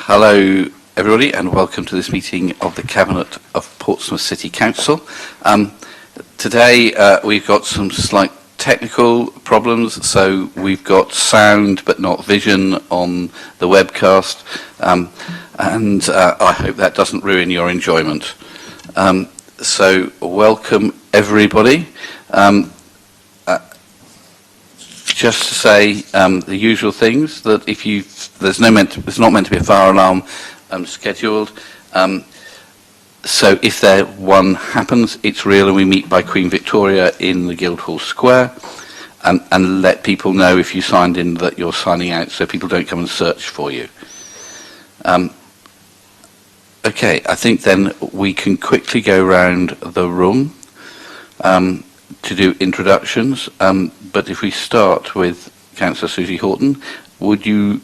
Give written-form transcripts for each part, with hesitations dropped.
Hello everybody and welcome to this meeting of the Cabinet of Portsmouth City Council. Today we've got some slight technical problems, so we've got sound but not vision on the webcast, and I hope that doesn't ruin your enjoyment. So welcome everybody. Just to say the usual things, that if there's not meant to be a fire alarm scheduled. So if one happens, it's real, and we meet by Queen Victoria in the Guildhall Square, and let people know if you signed in that you're signing out, so people don't come and search for you. Okay, I think then we can quickly go round the room to do introductions, but if we start with Councillor Susie Horton, would you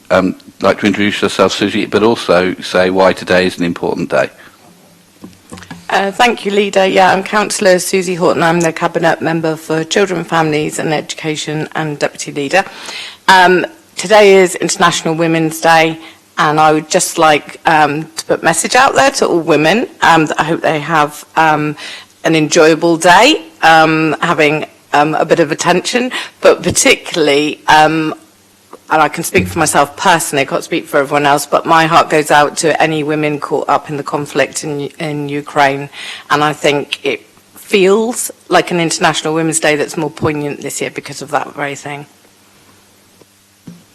like to introduce yourself, Susie, but also say why today is an important day? Thank you, Leader. Yeah, I'm Councillor Susie Horton. I'm the Cabinet Member for Children, Families and Education and Deputy Leader. Today is International Women's Day, and I would just like to put a message out there to all women. I hope they have an enjoyable day, having a bit of attention, but particularly, and I can speak for myself personally, I can't speak for everyone else, but my heart goes out to any women caught up in the conflict in Ukraine, and I think it feels like an International Women's Day that's more poignant this year because of that very thing.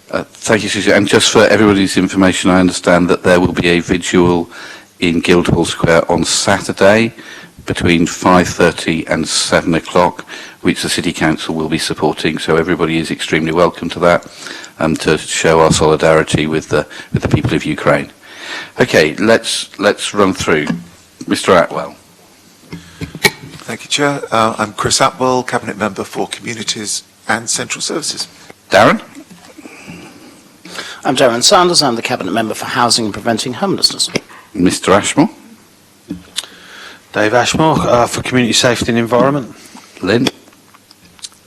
Thank you, Susie. And just for everybody's information, I understand that there will be a vigil in Guildhall Square on Saturday between 5:30 and 7 o'clock, which the City Council will be supporting, so everybody is extremely welcome to that, to show our solidarity with the people of Ukraine. Okay, let's run through. Mr. Atwell. Thank you, Chair. I'm Chris Atwell, Cabinet Member for Communities and Central Services. Darren? I'm Darren Sanders. I'm the Cabinet Member for Housing and Preventing Homelessness. Mr. Ashmore? Dave Ashmore, for Community Safety and Environment. Lynn?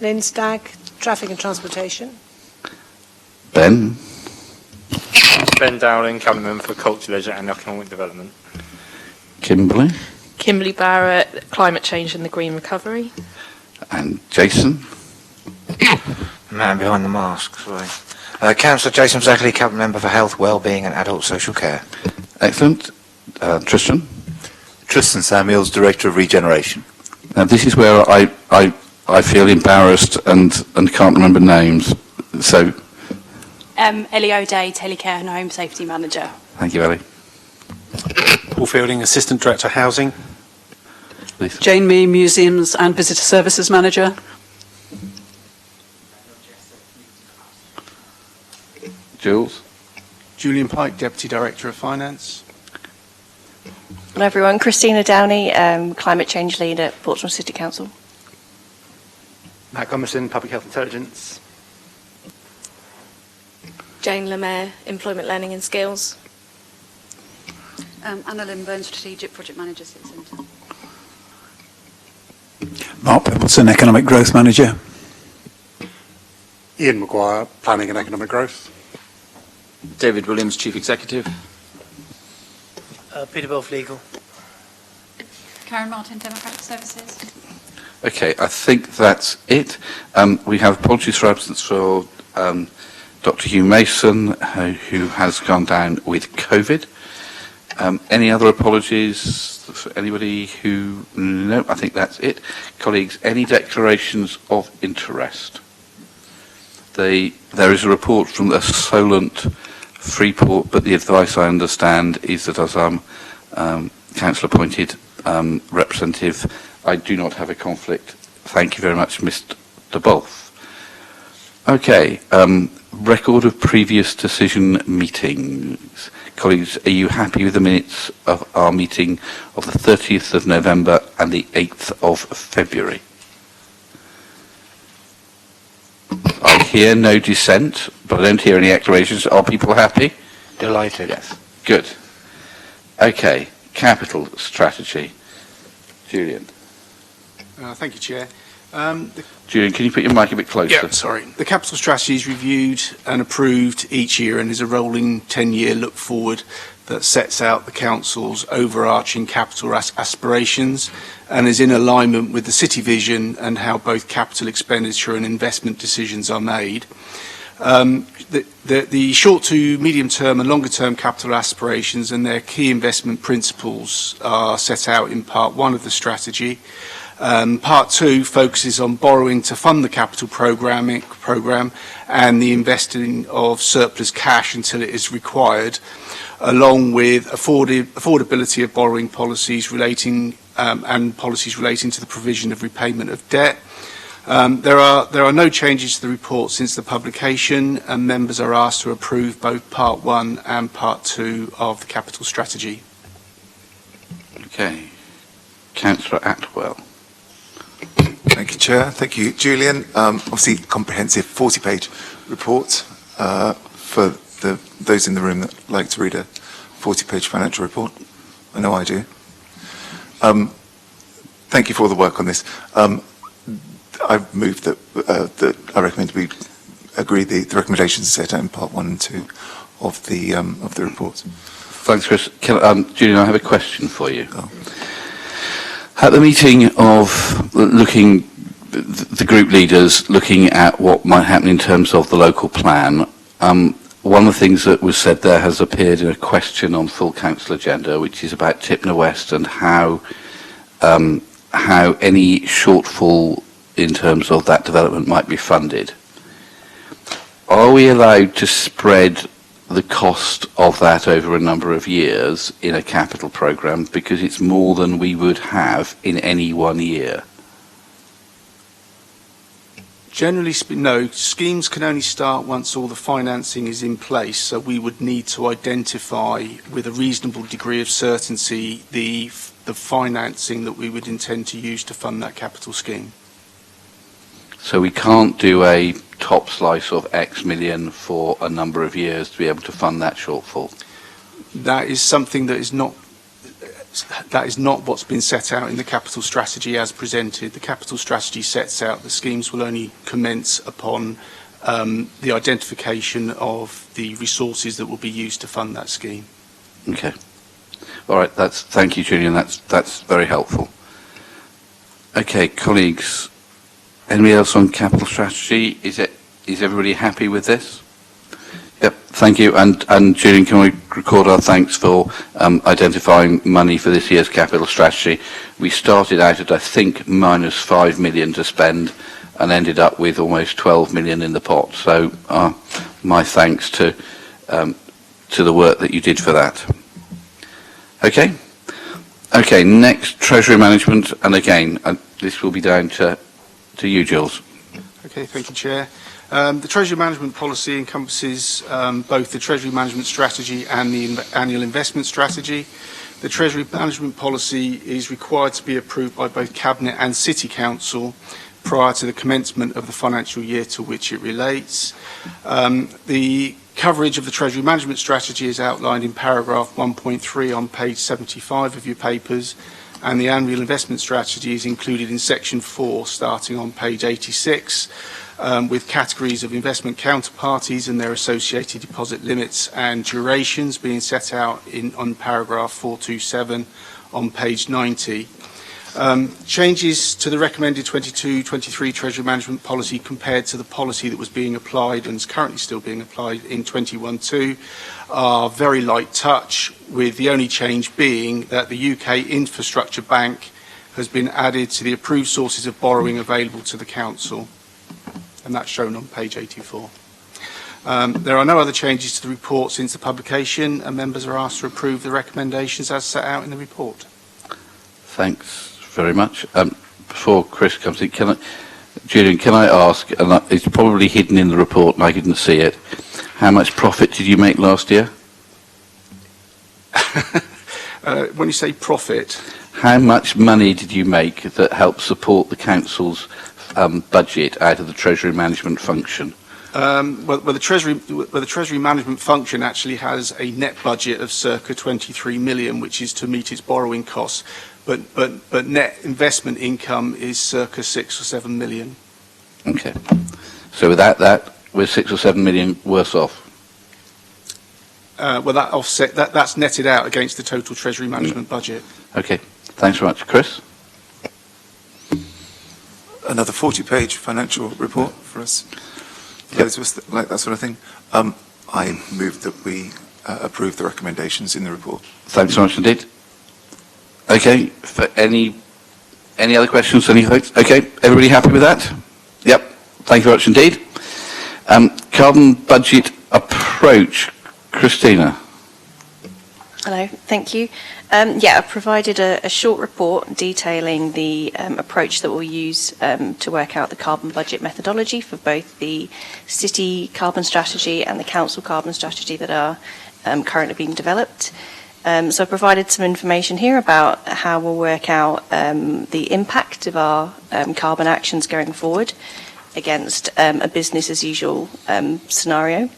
Lynn Stagg, Traffic and Transportation. Ben? Ben Dowling, Cabinet Member for Culture, Leisure and Economic Development. Kimberly? Kimberly Barrett, Climate Change and the Green Recovery. And Jason? Man behind the mask, sorry. Councillor Jason Zackley, Cabinet Member for Health, Wellbeing and Adult Social Care. Excellent. Tristan? Tristan Samuels, Director of Regeneration. Now this is where I feel embarrassed and can't remember names. So, Ellie O'Day, Telecare and Home Safety Manager. thank you, Ellie. Paul Fielding, Assistant Director Housing. Lisa. Jane Mee, Museums and Visitor Services Manager. Jules? Julian Pike, Deputy Director of Finance. Hello everyone, Christina Downey, Climate Change Lead at Portsmouth City Council. Matt Gummerson, Public Health Intelligence. Jane Lemaire, Employment Learning and Skills. Anna Lindburn, Strategic Project Manager, City Centre. Mark Pebbleton, Economic Growth Manager. Ian Maguire, Planning and Economic Growth. David Williams, Chief Executive. Peter Wolf, Legal. Karen Martin, Democratic Services. Okay, I think that's it. We have apologies for absence for Dr. Hugh Mason, who has gone down with COVID. Any other apologies for anybody who... No, I think that's it. Colleagues, any declarations of interest? There is a report from the Solent Freeport, but the advice I understand is that as I'm council-appointed representative, I do not have a conflict. Thank you very much, Mr. Bolf. Okay, record of previous decision meetings. Colleagues, are you happy with the minutes of our meeting of the 30th of November and the 8th of February? I hear no dissent, but I don't hear any acclamations. Are people happy? Delighted. Yes. Good. Okay. Capital strategy. Julian. Thank you, Chair. Julian, can you put your mic a bit closer? Yeah, sorry. The capital strategy is reviewed and approved each year and is a rolling 10-year look forward that sets out the council's overarching capital aspirations and is in alignment with the city vision and how both capital expenditure and investment decisions are made. The short to medium term and longer term capital aspirations and their key investment principles are set out in part 1 of the strategy. Part 2 focuses on borrowing to fund the capital programme and the investing of surplus cash until it is required, along with affordability of borrowing policies relating and policies relating to the provision of repayment of debt. There are no changes to the report since the publication, and members are asked to approve both Part 1 and Part 2 of the capital strategy. Okay. Councillor Atwell. Thank you, Chair. Thank you, Julian. Obviously, comprehensive 40-page report for those in the room that like to read a 40-page financial report. I know I do. Thank you for all the work on this. I've moved that I recommend we agree the recommendations set out in Part 1 and 2 of the report. Thanks, Chris. Julian, I have a question for you. At the meeting of the group leaders looking at what might happen in terms of the local plan, one of the things that was said there has appeared in a question on full council agenda, which is about Tipner West and how any shortfall in terms of that development might be funded. Are we allowed to spread the cost of that over a number of years in a capital programme, because it's more than we would have in any one year? Generally, no. Schemes can only start once all the financing is in place, so we would need to identify with a reasonable degree of certainty the financing that we would intend to use to fund that capital scheme. So we can't do a top slice of X million for a number of years to be able to fund that shortfall? That is something that is not what's been set out in the capital strategy as presented. The capital strategy sets out the schemes will only commence upon the identification of the resources that will be used to fund that scheme. Okay. All right. Thank you, Julian. That's very helpful. Okay, colleagues. Anybody else on capital strategy? Is everybody happy with this? Yep. Thank you. And Julian, can we record our thanks for identifying money for this year's capital strategy? We started out at, I think, -5 million to spend and ended up with almost 12 million in the pot. So my thanks to the work that you did for that. Okay. Okay. Next, Treasury Management, and again, this will be down to you, Jules. Okay, thank you, Chair. The Treasury Management Policy encompasses both the Treasury Management Strategy and the Annual Investment Strategy. The Treasury Management Policy is required to be approved by both Cabinet and City Council prior to the commencement of the financial year to which it relates. The coverage of the Treasury Management Strategy is outlined in paragraph 1.3 on page 75 of your papers, and the Annual Investment Strategy is included in section 4 starting on page 86, with categories of investment counterparties and their associated deposit limits and durations being set out on paragraph 427 on page 90. Changes to the recommended 22-23 Treasury Management Policy compared to the policy that was being applied and is currently still being applied in 21-2 are very light touch, with the only change being that the UK Infrastructure Bank has been added to the approved sources of borrowing available to the Council, and that's shown on page 84. There are no other changes to the report since the publication, and members are asked to approve the recommendations as set out in the report. Thanks very much. Before Chris comes in, Julian, can I ask, and it's probably hidden in the report and I didn't see it, how much profit did you make last year? When you say profit... How much money did you make that helped support the Council's budget out of the Treasury Management function? Well, the Treasury Management function actually has a net budget of circa 23 million, which is to meet its borrowing costs. but net investment income is circa 6 or 7 million. Okay. So without that, we're 6 or 7 million worse off. Well, that's netted out against the total Treasury management budget. Okay. Thanks very much. Chris? Another 40-page financial report for us. Those of us that like that sort of thing. I move that we approve the recommendations in the report. Thanks so much indeed. Okay. For any other questions? Any votes? Okay. Everybody happy with that? Yep. Thank you very much indeed. Carbon budget approach. Christina. Hello, thank you. I've provided a short report detailing the approach that we'll use to work out the carbon budget methodology for both the city carbon strategy and the council carbon strategy that are currently being developed. So I provided some information here about how we'll work out the impact of our carbon actions going forward against a business as usual scenario.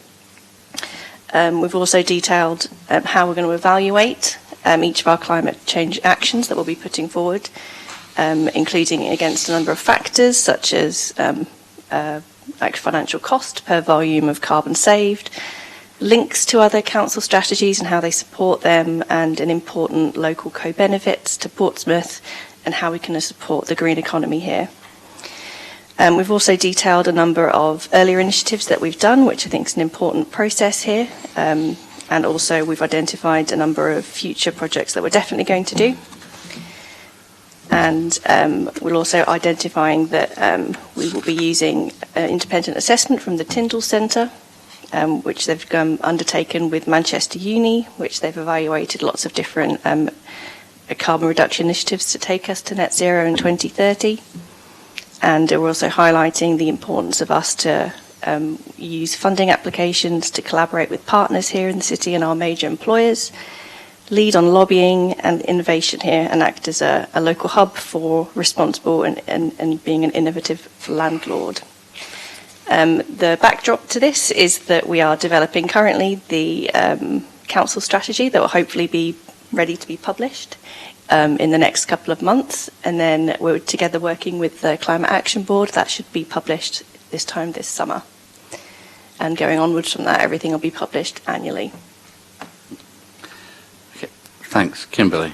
We've also detailed how we're going to evaluate each of our climate change actions that we'll be putting forward, including against a number of factors such as financial cost per volume of carbon saved, links to other council strategies and how they support them, and an important local co-benefits to Portsmouth and how we can support the green economy here. We've also detailed a number of earlier initiatives that we've done, which I think is an important process here. And also we've identified a number of future projects that we're definitely going to do. And we're also identifying that we will be using an independent assessment from the Tyndall Centre, which they've undertaken with Manchester Uni, which they've evaluated lots of different carbon reduction initiatives to take us to net zero in 2030. And we're also highlighting the importance of us to use funding applications to collaborate with partners here in the city and our major employers, lead on lobbying and innovation here, and act as a local hub for responsible and being an innovative landlord. The backdrop to this is that we are developing currently the council strategy that will hopefully be ready to be published in the next couple of months, and then we're together working with the Climate Action Board. That should be published this summer. And going onwards from that, everything will be published annually. Okay. Thanks. Kimberly.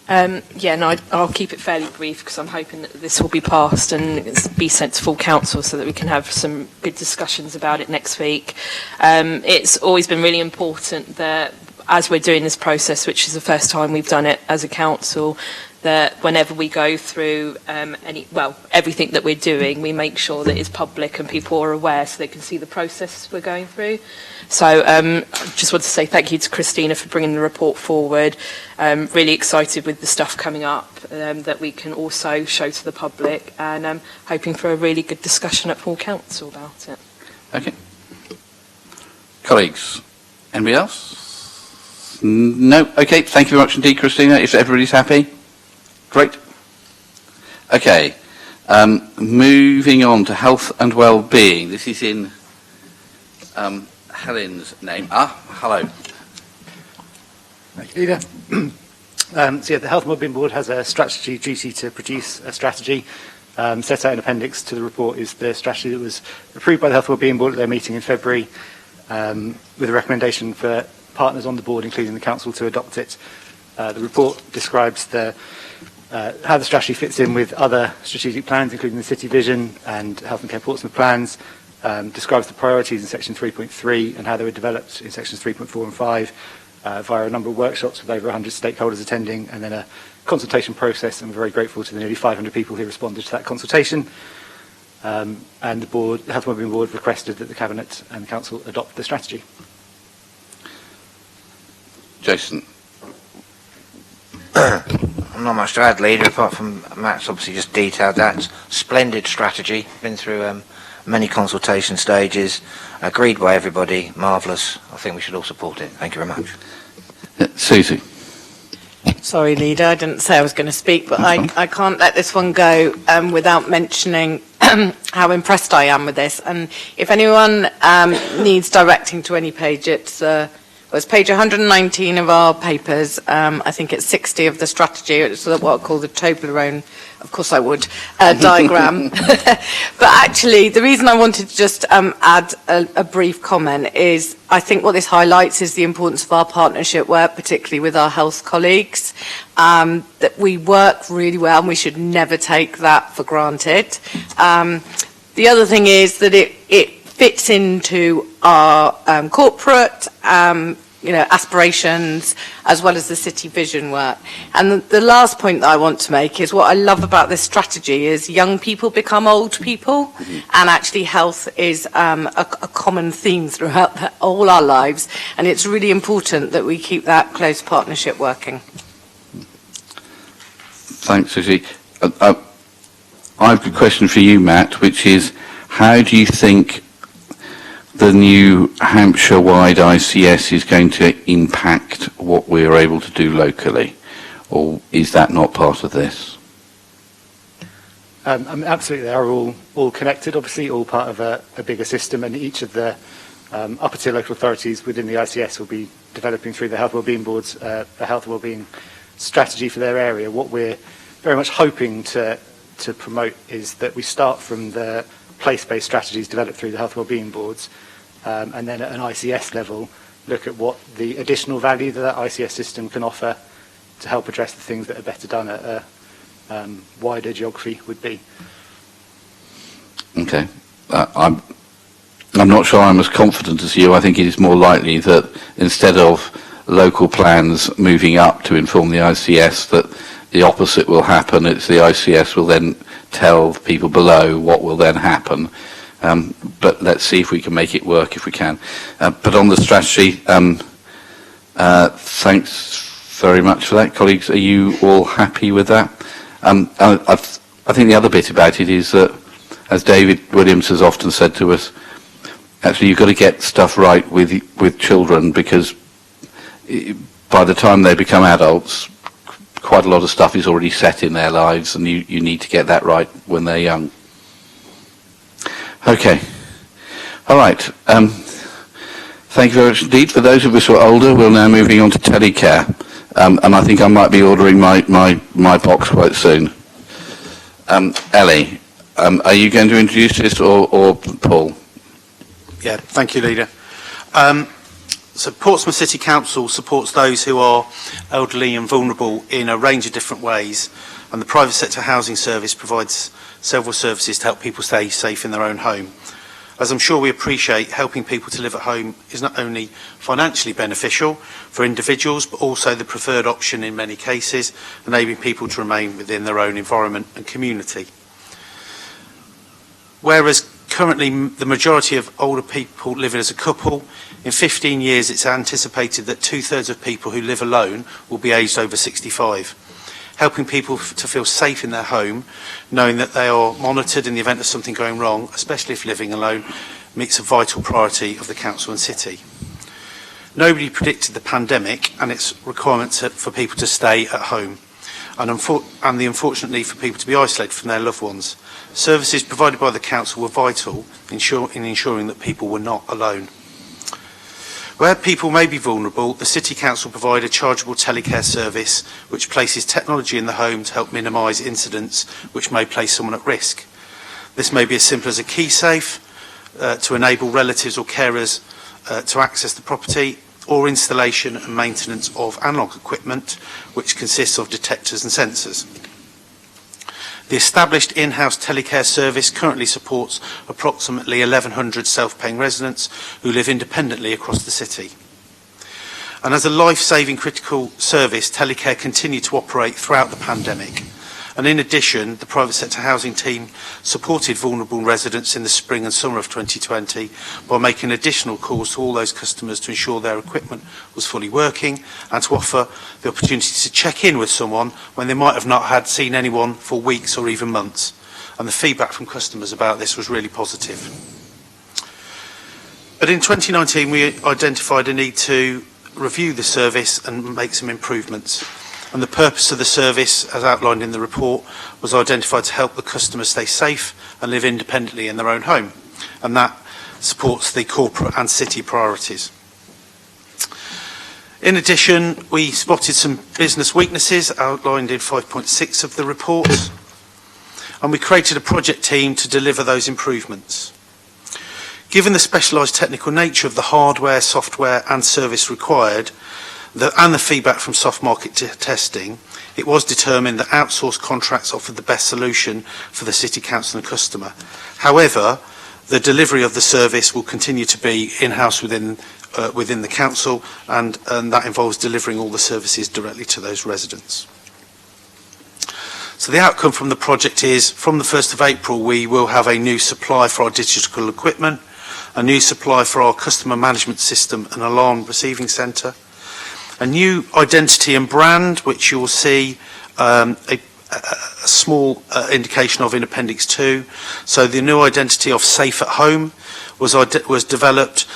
I'll keep it fairly brief because I'm hoping that this will be passed and be sent to full council so that we can have some good discussions about it next week. It's always been really important that as we're doing this process, which is the first time we've done it as a council, that whenever we go through everything that we're doing, we make sure that it's public and people are aware so they can see the process we're going through. So I just want to say thank you to Christina for bringing the report forward. Really excited with the stuff coming up that we can also show to the public, and hoping for a really good discussion at full council about it. Okay. Colleagues, anybody else? No? Okay, thank you very much indeed, Christina. If everybody's happy. Great. Okay. Moving on to health and well-being. This is in Helen's name. Hello. Thank you, Leader. The Health and Wellbeing Board has a strategy duty to produce a strategy. Set out in appendix to the report is the strategy that was approved by the Health and Wellbeing Board at their meeting in February, with a recommendation for partners on the board, including the council, to adopt it. The report describes how the strategy fits in with other strategic plans, including the City Vision and Health and Care Portsmouth plans, describes the priorities in section 3.3 and how they were developed in sections 3.4 and 5 via a number of workshops with over 100 stakeholders attending, and then a consultation process, and we're very grateful to the nearly 500 people who responded to that consultation. And the board, the Health and Wellbeing Board requested that the Cabinet and the Council adopt the strategy. Jason. Not much to add, Leader, apart from Matt's obviously just detailed that. Splendid strategy, been through many consultation stages, agreed by everybody, marvellous. I think we should all support it. Thank you very much. Susie. Sorry, Leader, I didn't say I was going to speak, but I can't let this one go without mentioning how impressed I am with this. And if anyone needs directing to any page, it's Well, it's page 119 of our papers. I think it's 60 of the strategy. It's what I call the Toblerone, of course I would, diagram. But actually, the reason I wanted to just add a brief comment is I think what this highlights is the importance of our partnership work, particularly with our health colleagues, that we work really well and we should never take that for granted. The other thing is that it fits into our corporate aspirations as well as the city vision work. And the last point that I want to make is what I love about this strategy is young people become old people, and actually health is a common theme throughout all our lives, and it's really important that we keep that close partnership working. Thanks, Susie. I have a question for you, Matt, which is how do you think the new Hampshire-wide ICS is going to impact what we're able to do locally, or is that not part of this? Absolutely, they are all connected, obviously, all part of a bigger system, and each of the upper tier local authorities within the ICS will be developing through the Health Wellbeing Boards a health and wellbeing strategy for their area. What we're very much hoping to promote is that we start from the place-based strategies developed through the Health Wellbeing Boards, and then at an ICS level, look at what the additional value that ICS system can offer to help address the things that are better done at a wider geography would be. Okay. I'm not sure I'm as confident as you. I think it is more likely that instead of local plans moving up to inform the ICS, that the opposite will happen. It's the ICS will then tell people below what will then happen. But let's see if we can make it work if we can. But on the strategy, thanks very much for that. Colleagues, are you all happy with that? I think the other bit about it is that, as David Williams has often said to us, actually you've got to get stuff right with children, because by the time they become adults, quite a lot of stuff is already set in their lives, and you need to get that right when they're young. Okay. All right. Thank you very much indeed. For those of us who are older, we're now moving on to telecare. And I think I might be ordering my box quite soon. Ellie, are you going to introduce this, or Paul? Yeah, thank you, Leader. So Portsmouth City Council supports those who are elderly and vulnerable in a range of different ways, and the private sector housing service provides several services to help people stay safe in their own home. As I'm sure we appreciate, helping people to live at home is not only financially beneficial for individuals, but also the preferred option in many cases, enabling people to remain within their own environment and community. Whereas currently the majority of older people living as a couple, in 15 years it's anticipated that 2/3 of people who live alone will be aged over 65. Helping people to feel safe in their home, knowing that they are monitored in the event of something going wrong, especially if living alone, meets a vital priority of the council and city. Nobody predicted the pandemic and its requirements for people to stay at home, and the unfortunate need for people to be isolated from their loved ones. Services provided by the council were vital in ensuring that people were not alone. Where people may be vulnerable, the City Council provide a chargeable telecare service which places technology in the home to help minimise incidents which may place someone at risk. This may be as simple as a key safe to enable relatives or carers to access the property, or installation and maintenance of analogue equipment which consists of detectors and sensors. The established in-house telecare service currently supports approximately 1,100 self-paying residents who live independently across the city. And as a life-saving critical service, telecare continued to operate throughout the pandemic. And in addition, the private sector housing team supported vulnerable residents in the spring and summer of 2020 by making additional calls to all those customers to ensure their equipment was fully working, and to offer the opportunity to check in with someone when they might have not had seen anyone for weeks or even months. And the feedback from customers about this was really positive. But in 2019, we identified a need to review the service and make some improvements. And the purpose of the service, as outlined in the report, was identified to help the customers stay safe and live independently in their own home. And that supports the corporate and city priorities. In addition, we spotted some business weaknesses outlined in 5.6 of the report, and we created a project team to deliver those improvements. Given the specialised technical nature of the hardware, software and service required, and the feedback from soft market testing, it was determined that outsourced contracts offered the best solution for the City Council and customer. However, the delivery of the service will continue to be in-house within the Council, and that involves delivering all the services directly to those residents. So the outcome from the project is, from the 1st of April, we will have a new supply for our digital equipment, a new supply for our customer management system and alarm receiving centre, a new identity and brand, which you will see a small indication of in Appendix 2. So the new identity of Safe at Home was developed,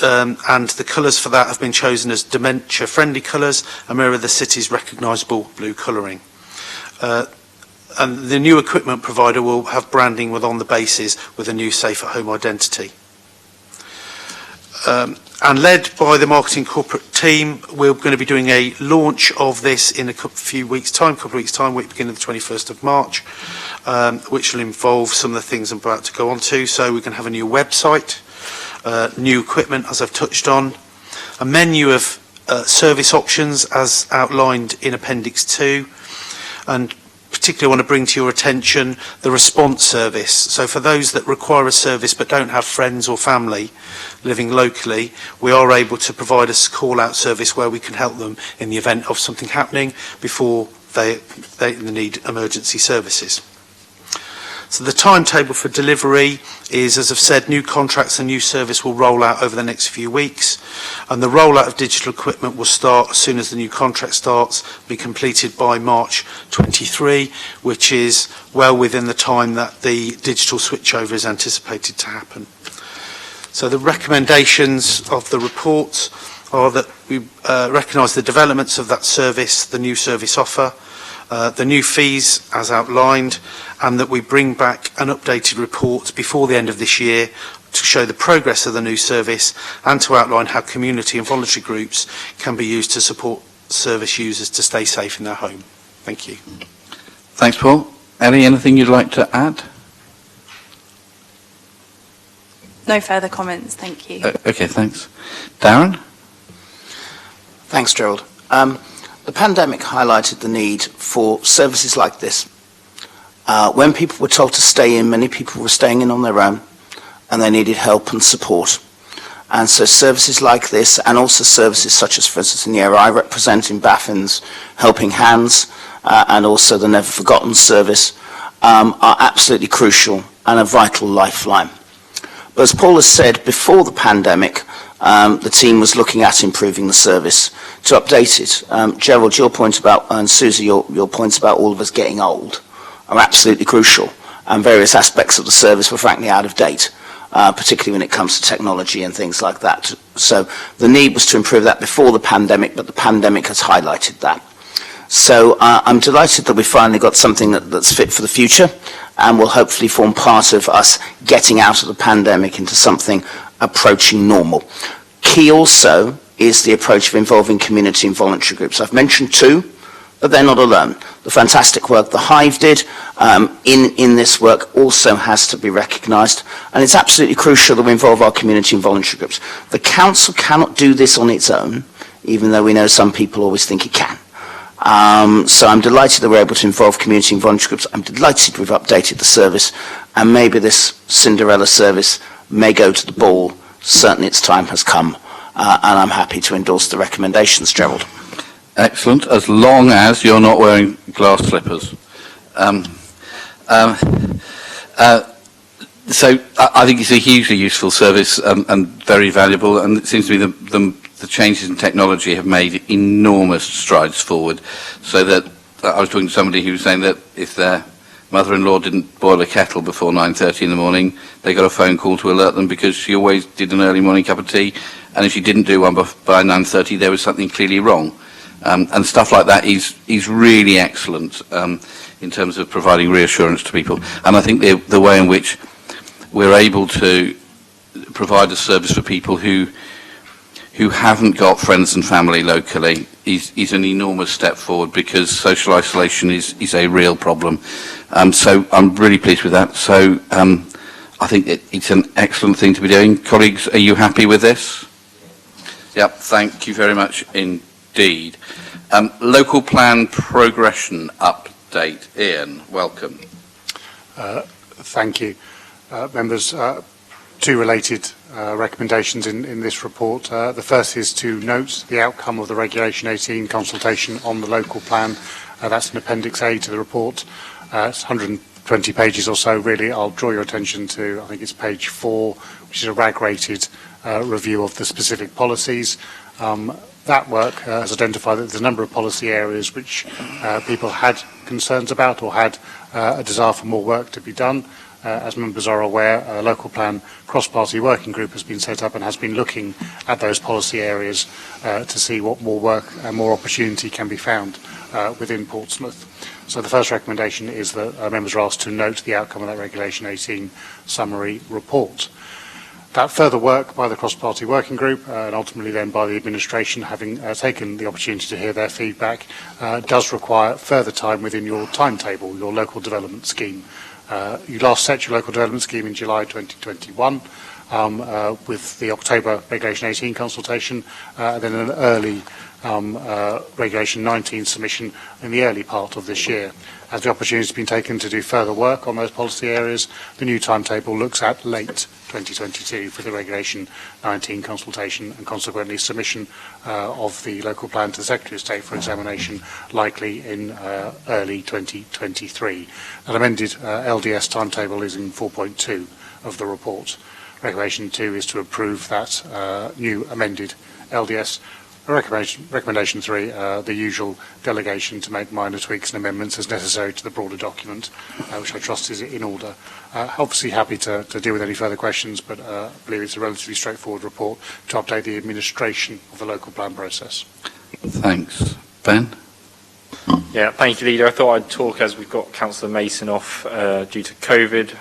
and the colours for that have been chosen as dementia-friendly colours and mirror the city's recognisable blue colouring. And the new equipment provider will have branding on the bases with a new Safe at Home identity. And led by the marketing corporate team, we're going to be doing a launch of this in a couple of weeks' time, week beginning the 21st of March, which will involve some of the things I'm about to go on to. So we can have a new website, new equipment, as I've touched on, a menu of service options as outlined in Appendix 2, and particularly want to bring to your attention the response service. So for those that require a service but don't have friends or family living locally, we are able to provide a call-out service where we can help them in the event of something happening before they need emergency services. So the timetable for delivery is, as I've said, new contracts and new service will roll out over the next few weeks, and the rollout of digital equipment will start as soon as the new contract starts, be completed by March 23, which is well within the time that the digital switchover is anticipated to happen. So the recommendations of the report are that we recognise the developments of that service, the new service offer, the new fees as outlined, and that we bring back an updated report before the end of this year to show the progress of the new service and to outline how community and voluntary groups can be used to support service users to stay safe in their home. Thank you. Thanks, Paul. Ellie, anything you'd like to add? No further comments, thank you. Okay, thanks. Darren? Thanks, Gerald. The pandemic highlighted the need for services like this. When people were told to stay in, many people were staying in on their own, and they needed help and support. And so services like this, and also services such as, for instance, in the area I represent in Baffin's Helping Hands, and also the Never Forgotten service, are absolutely crucial and a vital lifeline. But as Paul has said, before the pandemic, the team was looking at improving the service to update it. Gerald, your point about, and Susie, your points about all of us getting old are absolutely crucial, and various aspects of the service were frankly out of date, particularly when it comes to technology and things like that. So the need was to improve that before the pandemic, but the pandemic has highlighted that. So I'm delighted that we finally got something that's fit for the future, and will hopefully form part of us getting out of the pandemic into something approaching normal. Key also is the approach of involving community and voluntary groups. I've mentioned two, but they're not alone. The fantastic work the Hive did in this work also has to be recognised, and it's absolutely crucial that we involve our community and voluntary groups. The Council cannot do this on its own, even though we know some people always think it can. So I'm delighted that we're able to involve community and voluntary groups. I'm delighted we've updated the service, and maybe this Cinderella service may go to the ball. Certainly its time has come, and I'm happy to endorse the recommendations, Gerald. Excellent, as long as you're not wearing glass slippers. So I think it's a hugely useful service and very valuable, and it seems to me the changes in technology have made enormous strides forward, so that I was talking to somebody who was saying that if their mother-in-law didn't boil a kettle before 9:30 in the morning, they got a phone call to alert them because she always did an early morning cup of tea, and if she didn't do one by 9:30 there was something clearly wrong. And stuff like that is really excellent in terms of providing reassurance to people. And I think the way in which we're able to provide a service for people who who haven't got friends and family locally is an enormous step forward, because social isolation is a real problem. So I'm really pleased with that. So I think it's an excellent thing to be doing. Colleagues, are you happy with this? Yep, thank you very much indeed. Local plan progression update. Ian, welcome. Thank you. Members, two related recommendations in this report. The first is to note the outcome of the Regulation 18 consultation on the local plan. That's in Appendix A to the report. It's 120 pages or so, really. I'll draw your attention to, I think it's page 4, which is a RAG-rated review of the specific policies. That work has identified that there's a number of policy areas which people had concerns about or had a desire for more work to be done. As members are aware, a local plan cross-party working group has been set up and has been looking at those policy areas to see what more work and more opportunity can be found within Portsmouth. So the first recommendation is that members are asked to note the outcome of that Regulation 18 summary report. That further work by the cross-party working group and ultimately then by the administration, having taken the opportunity to hear their feedback, does require further time within your timetable, your local development scheme. You last set your local development scheme in July 2021 with the October Regulation 18 consultation, and then an early Regulation 19 submission in the early part of this year. As the opportunity has been taken to do further work on those policy areas, the new timetable looks at late 2022 for the Regulation 19 consultation and consequently submission of the local plan to the Secretary of State for examination, likely in early 2023. An amended LDS timetable is in 4.2 of the report. Recommendation 2 is to approve that new amended LDS. Recommendation 3, the usual delegation to make minor tweaks and amendments as necessary to the broader document, which I trust is in order. Obviously happy to deal with any further questions, but I believe it's a relatively straightforward report to update the administration of the local plan process. Thanks. Ben? Yeah, thank you, Leader. I thought I'd talk as we've got Councillor Mason off due to COVID.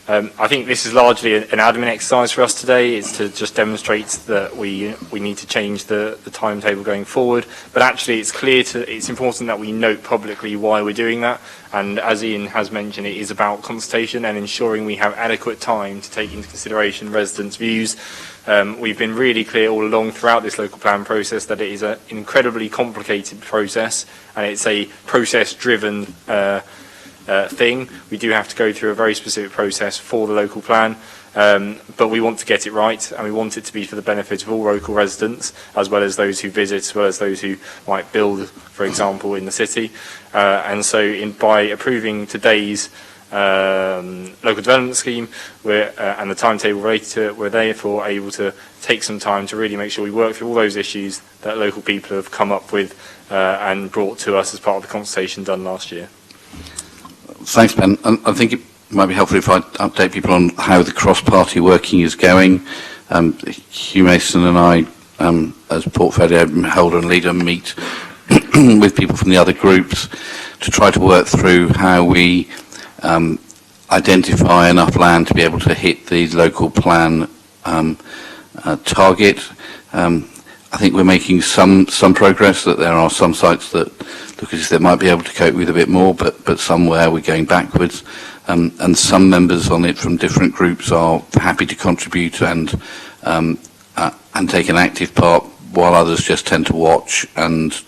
I think this is largely an admin exercise for us today. It's to just demonstrate that we need to change the timetable going forward. But actually, it's important that we note publicly why we're doing that. And as Ian has mentioned, it is about consultation and ensuring we have adequate time to take into consideration residents' views. We've been really clear all along throughout this local plan process that it is an incredibly complicated process, and it's a process-driven thing. We do have to go through a very specific process for the local plan, but we want to get it right, and we want it to be for the benefit of all local residents, as well as those who visit, as well as those who might build, for example, in the city. And so by approving today's local development scheme and the timetable related to it, we're therefore able to take some time to really make sure we work through all those issues that local people have come up with and brought to us as part of the consultation done last year. Thanks, Ben. I think it might be helpful if I update people on how the cross-party working is going. Hugh Mason and I, as portfolio holder and leader, meet with people from the other groups to try to work through how we identify enough land to be able to hit the local plan target. I think we're making some progress, that there are some sites that look as if they might be able to cope with a bit more, but somewhere we're going backwards. And some members on it from different groups are happy to contribute and take an active part, while others just tend to watch and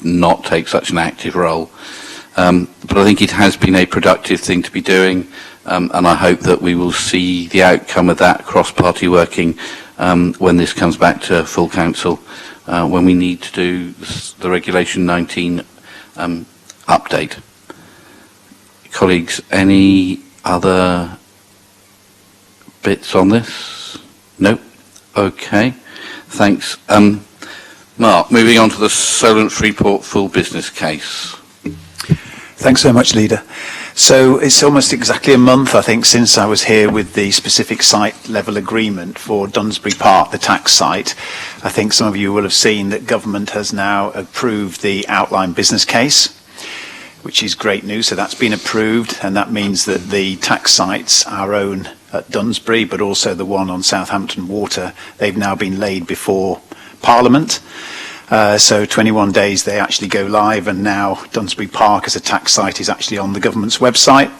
not take such an active role. But I think it has been a productive thing to be doing, and I hope that we will see the outcome of that cross-party working when this comes back to full council, when we need to do the Regulation 19 update. Colleagues, any other bits on this? No? Okay. Thanks. Mark, moving on to the Solent Freeport full business case. Thanks so much, Leader. So it's almost exactly a month, I think, since I was here with the specific site level agreement for Dunsbury Park, the tax site. I think some of you will have seen that government has now approved the outline business case, which is great news. So that's been approved, and that means that the tax sites, our own at Dunsbury, but also the one on Southampton Water, they've now been laid before Parliament. So 21 days they actually go live, and now Dunsbury Park as a tax site is actually on the government's website.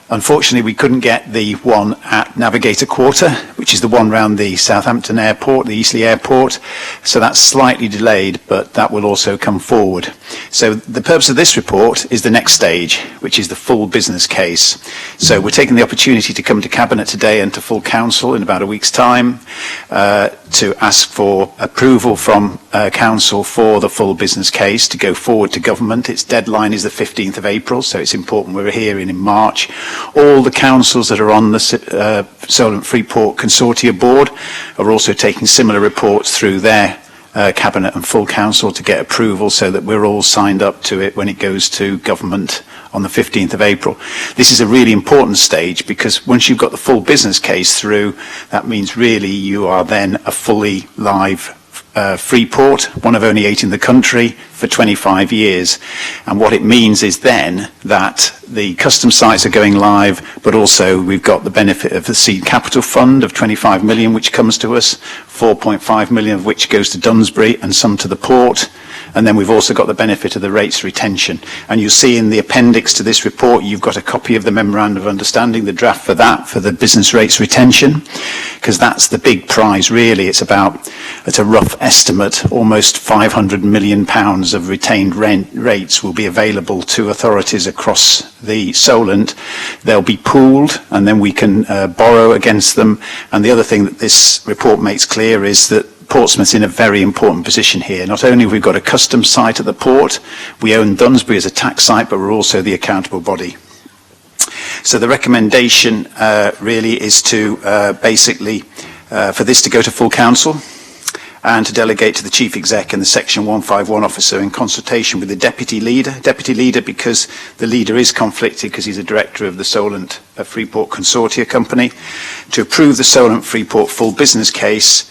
Unfortunately, we couldn't get the one at Navigator Quarter, which is the one around the Southampton Airport, the Eastleigh Airport. So that's slightly delayed, but that will also come forward. So the purpose of this report is the next stage, which is the full business case. So we're taking the opportunity to come to Cabinet today and to full Council in about a week's time to ask for approval from Council for the full business case to go forward to Government. Its deadline is the 15th of April, so it's important we're here in March. All the councils that are on the Solent Freeport Consortia Board are also taking similar reports through their Cabinet and full Council to get approval so that we're all signed up to it when it goes to Government on the 15th of April. This is a really important stage because once you've got the full business case through, that means really you are then a fully live Freeport, one of only 8 in the country for 25 years. And what it means is then that the custom sites are going live, but also we've got the benefit of the seed capital fund of 25 million, which comes to us, 4.5 million of which goes to Dunsbury and some to the port. And then we've also got the benefit of the rates retention. And you'll see in the appendix to this report, you've got a copy of the Memorandum of Understanding, the draft for that, for the business rates retention, because that's the big prize, really. It's a rough estimate, almost £500 million of retained rates will be available to authorities across the Solent. They'll be pooled, and then we can borrow against them. And the other thing that this report makes clear is that Portsmouth's in a very important position here. Not only have we got a custom site at the port, we own Dunsbury as a tax site, but we're also the accountable body. So the recommendation really is to basically for this to go to full council and to delegate to the Chief Exec and the Section 151 officer in consultation with the Deputy Leader because the Leader is conflicted because he's a Director of the Solent Freeport Consortia Company, to approve the Solent Freeport full business case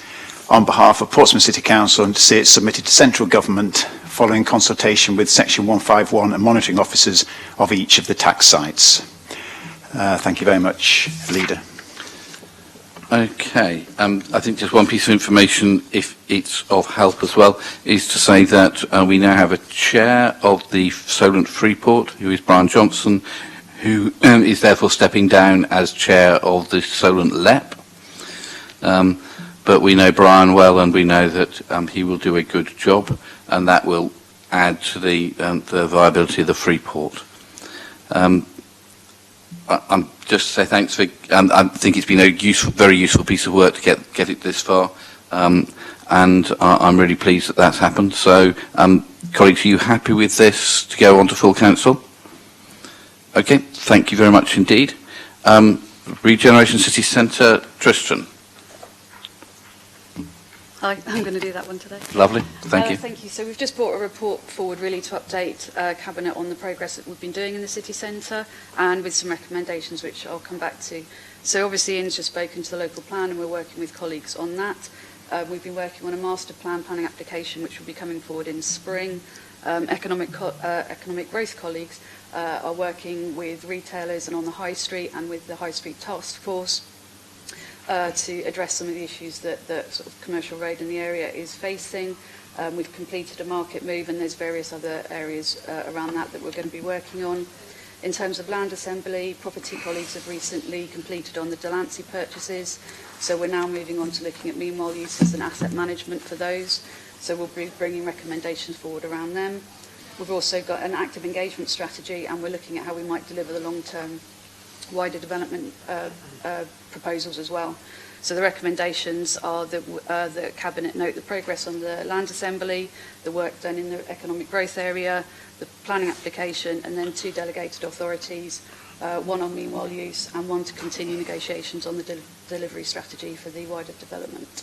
on behalf of Portsmouth City Council and to see it submitted to Central Government following consultation with Section 151 and monitoring officers of each of the tax sites. Thank you very much, Leader. Okay, I think just one piece of information, if it's of help as well, is to say that we now have a chair of the Solent Freeport, who is Brian Johnson, who is therefore stepping down as chair of the Solent LEP. But we know Brian well, and we know that he will do a good job, and that will add to the viability of the Freeport. I'm just to say thanks for. I think it's been a very useful piece of work to get it this far, and I'm really pleased that that's happened. So, colleagues, are you happy with this to go on to full council? Okay, thank you very much indeed. Regeneration City Centre, Tristan. Hi, I'm going to do that one today. Lovely, thank you. Thank you. So we've just brought a report forward really to update Cabinet on the progress that we've been doing in the city centre and with some recommendations which I'll come back to. So obviously Ian's just spoken to the local plan and we're working with colleagues on that. We've been working on a master planning application which will be coming forward in spring. Economic growth colleagues are working with retailers and on the high street and with the high street task force to address some of the issues that the sort of commercial road in the area is facing. We've completed a market move and there's various other areas around that we're going to be working on. In terms of land assembly, property colleagues have recently completed on the Delancey purchases, so we're now moving on to looking at meanwhile uses and asset management for those. So we'll be bringing recommendations forward around them. We've also got an active engagement strategy and we're looking at how we might deliver the long-term wider development proposals as well. So the recommendations are that the Cabinet note the progress on the land assembly, the work done in the economic growth area, the planning application, and then 2 delegated authorities, one on meanwhile use and one to continue negotiations on the delivery strategy for the wider development.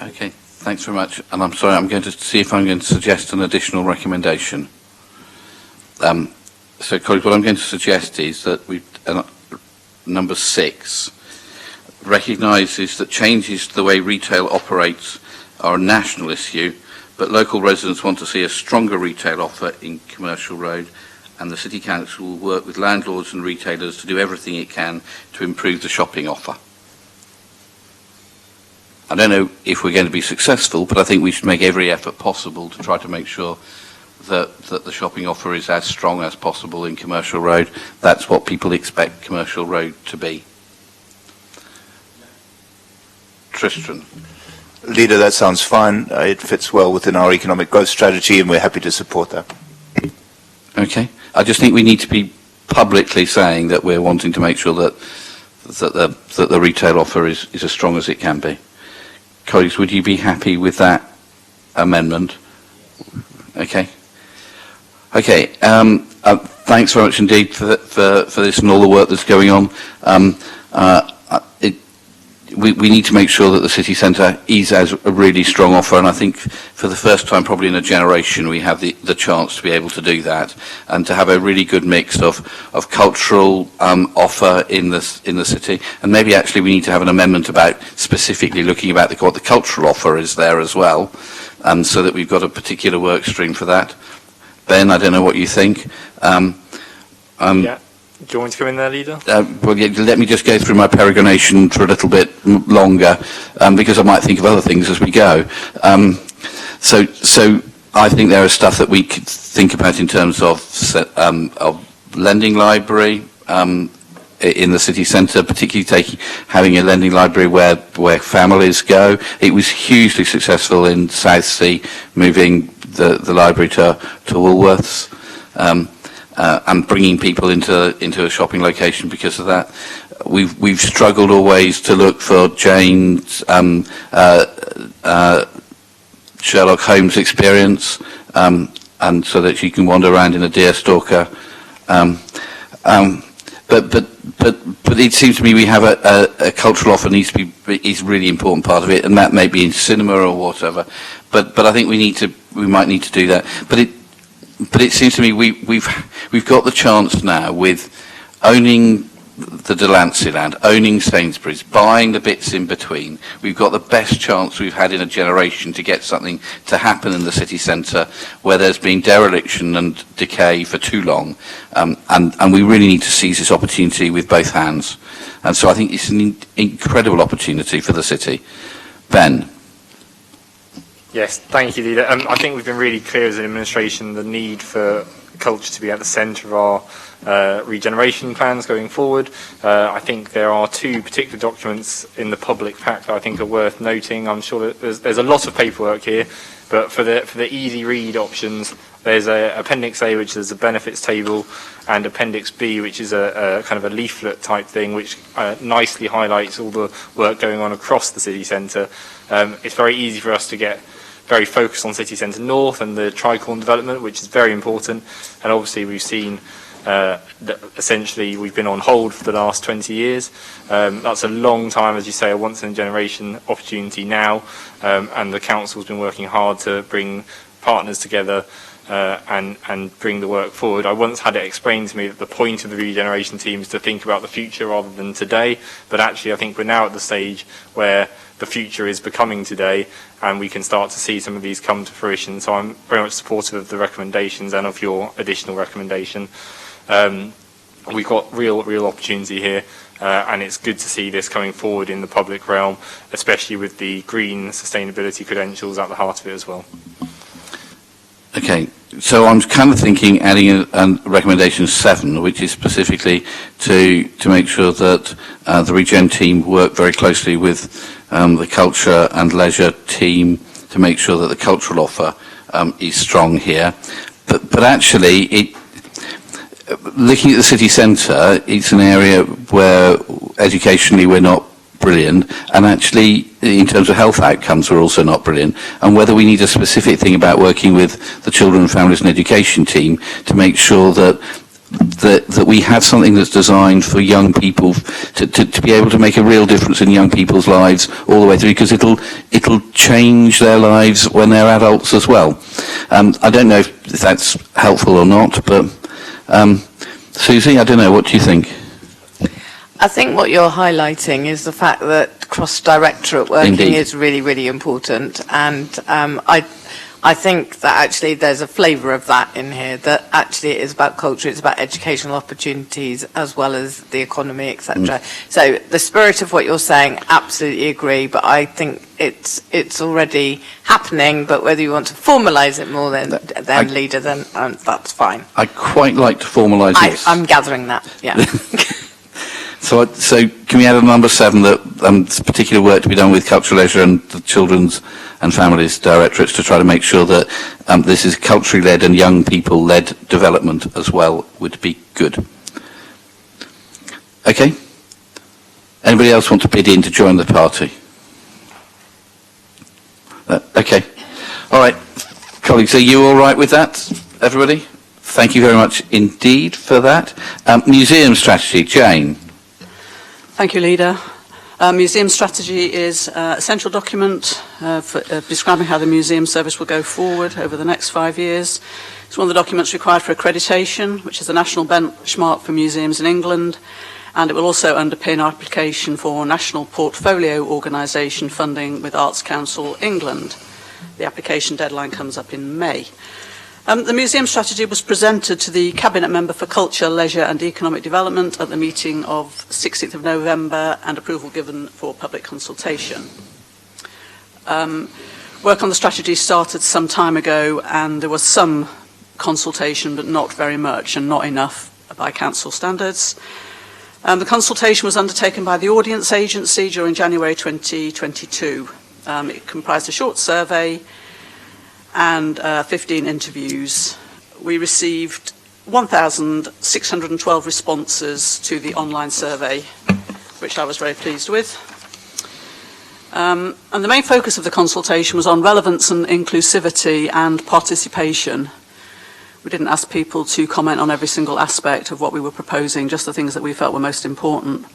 Okay, thanks very much. And I'm sorry, I'm going to see if I'm going to suggest an additional recommendation. So, colleagues, what I'm going to suggest is that number 6 recognises that changes to the way retail operates are a national issue, but local residents want to see a stronger retail offer in Commercial Road and the City Council will work with landlords and retailers to do everything it can to improve the shopping offer. I don't know if we're going to be successful, but I think we should make every effort possible to try to make sure that the shopping offer is as strong as possible in Commercial Road. That's what people expect Commercial Road to be. Tristan. Leader, that sounds fine. It fits well within our economic growth strategy, and we're happy to support that. Okay. I just think we need to be publicly saying that we're wanting to make sure that the retail offer is as strong as it can be. Colleagues, would you be happy with that amendment? Okay. Okay. Thanks very much indeed for this and all the work that's going on. We need to make sure that the city centre is as a really strong offer, and I think for the first time probably in a generation we have the chance to be able to do that, and to have a really good mix of cultural offer in the city. And maybe actually we need to have an amendment about specifically looking about what the cultural offer is there as well, so that we've got a particular work stream for that. Ben, I don't know what you think. Yeah. Do you want to come in there, Leader? Well, yeah, let me just go through my peregrination for a little bit longer, because I might think of other things as we go. So I think there is stuff that we could think about in terms of lending library in the city centre, particularly having a lending library where families go. It was hugely successful in Southsea, moving the library to Woolworths. And bringing people into a shopping location because of that. We've struggled always to look for Jane's Sherlock Holmes experience, and so that she can wander around in a deerstalker. But it seems to me we have a cultural offer is really important part of it, and that may be in cinema or whatever. But I think we might need to do that. But it seems to me we've got the chance now with owning the Delancey land, owning Sainsbury's, buying the bits in between. We've got the best chance we've had in a generation to get something to happen in the city centre where there's been dereliction and decay for too long. And we really need to seize this opportunity with both hands. And so I think it's an incredible opportunity for the city. Ben. Yes, thank you, Leader. I think we've been really clear as an administration the need for culture to be at the centre of our regeneration plans going forward. I think there are two particular documents in the public pack that I think are worth noting. I'm sure that there's a lot of paperwork here, but for the easy read options, there's Appendix A, which is a benefits table, and Appendix B, which is a kind of a leaflet type thing, which nicely highlights all the work going on across the city centre. It's very easy for us to get very focused on City Centre North and the Tricorn development, which is very important. And obviously we've seen that essentially we've been on hold for the last 20 years. That's a long time, as you say, a once-in-a-generation opportunity now. And the council's been working hard to bring partners together and bring the work forward. I once had it explained to me that the point of the regeneration team is to think about the future rather than today. But actually I think we're now at the stage where the future is becoming today, and we can start to see some of these come to fruition. So I'm very much supportive of the recommendations and of your additional recommendation. We've got real opportunity here, and it's good to see this coming forward in the public realm, especially with the green sustainability credentials at the heart of it as well. Okay, so I'm kind of thinking adding a recommendation 7, which is specifically to make sure that the Regen team work very closely with the culture and leisure team to make sure that the cultural offer is strong here. But actually, looking at the city centre, it's an area where educationally we're not brilliant, and actually in terms of health outcomes we're also not brilliant, and whether we need a specific thing about working with the Children, Families and Education team to make sure that we have something that's designed for young people to be able to make a real difference in young people's lives all the way through, because it'll change their lives when they're adults as well. I don't know if that's helpful or not, but Susie, I don't know, what do you think? I think what you're highlighting is the fact that cross-directorate working Indeed. is really, really important, and I think that actually there's a flavour of that in here, that actually it is about culture, it's about educational opportunities as well as the economy, etc. So the spirit of what you're saying, absolutely agree, but I think it's already happening, but whether you want to formalise it more than leader, then that's fine. I quite like to formalise it. I'm gathering that, yeah. So can we add a number 7 that there's particular work to be done with Cultural Leisure and the Children's and Families Directorates to try to make sure that this is culturally led and young people led development as well would be good. Okay. Anybody else want to bid in to join the party? Okay. All right. Colleagues, are you all right with that, everybody? Thank you very much indeed for that. Museum strategy, Jane. Thank you, Leader. Museum strategy is a central document for describing how the museum service will go forward over the next 5 years. It's one of the documents required for accreditation, which is a national benchmark for museums in England, and it will also underpin our application for National Portfolio Organisation funding with Arts Council England. The application deadline comes up in May. The museum strategy was presented to the Cabinet Member for Culture, Leisure and Economic Development at the meeting of 16th of November and approval given for public consultation. Work on the strategy started some time ago and there was some consultation but not very much and not enough by council standards. The consultation was undertaken by the Audience Agency during January 2022. It comprised a short survey and 15 interviews. We received 1,612 responses to the online survey, which I was very pleased with. And the main focus of the consultation was on relevance and inclusivity and participation. We didn't ask people to comment on every single aspect of what we were proposing, just the things that we felt were most important.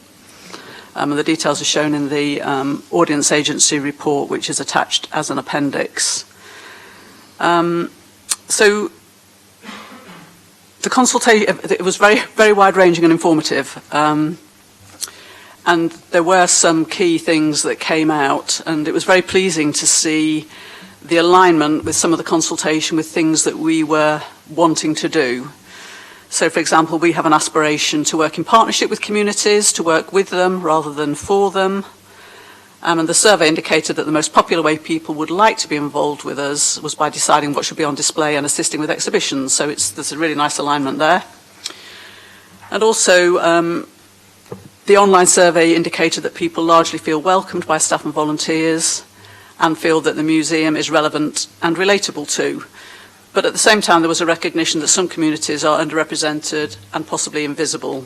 And the details are shown in the Audience Agency report, which is attached as an appendix. So the consultation, it was very, very wide-ranging and informative. And there were some key things that came out, and it was very pleasing to see the alignment with some of the consultation with things that we were wanting to do. So, for example, we have an aspiration to work in partnership with communities, to work with them rather than for them. And the survey indicated that the most popular way people would like to be involved with us was by deciding what should be on display and assisting with exhibitions. So there's a really nice alignment there. And also, the online survey indicated that people largely feel welcomed by staff and volunteers and feel that the museum is relevant and relatable too. But at the same time, there was a recognition that some communities are underrepresented and possibly invisible.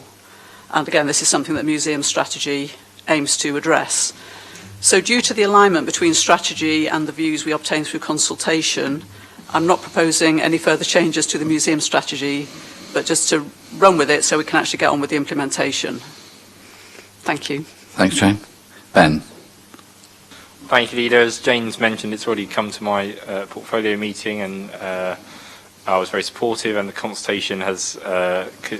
And again, this is something that museum strategy aims to address. So due to the alignment between strategy and the views we obtained through consultation, I'm not proposing any further changes to the museum strategy, but just to run with it so we can actually get on with the implementation. Thank you. Thanks, Jane. Ben. Thank you, Leader. As Jane's mentioned, it's already come to my portfolio meeting, and I was very supportive, and the consultation has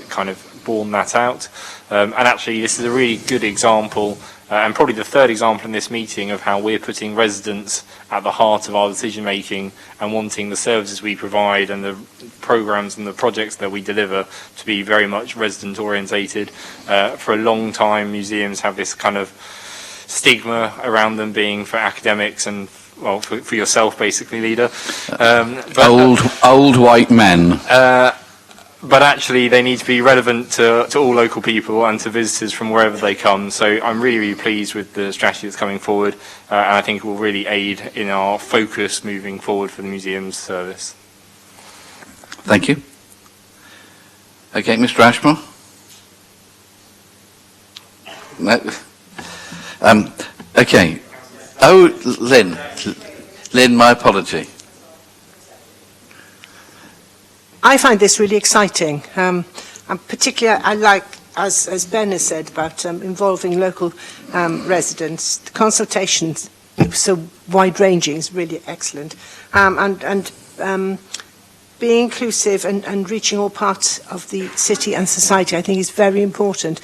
kind of borne that out. And actually, this is a really good example, and probably the third example in this meeting, of how we're putting residents at the heart of our decision making and wanting the services we provide and the programs and the projects that we deliver to be very much resident orientated. For a long time, museums have this kind of stigma around them being for academics and, well, for yourself basically, Leader. Old white men. But actually they need to be relevant to all local people and to visitors from wherever they come. So I'm really, really pleased with the strategy that's coming forward, and I think it will really aid in our focus moving forward for the museum's service. Thank you. Okay, Mr. Ashmore. No. Okay. Oh, Lynn. Lynn, my apology. I find this really exciting. And particularly, I like, as Ben has said, about involving local residents. The consultations, so wide-ranging, is really excellent. And being inclusive and reaching all parts of the city and society, I think, is very important.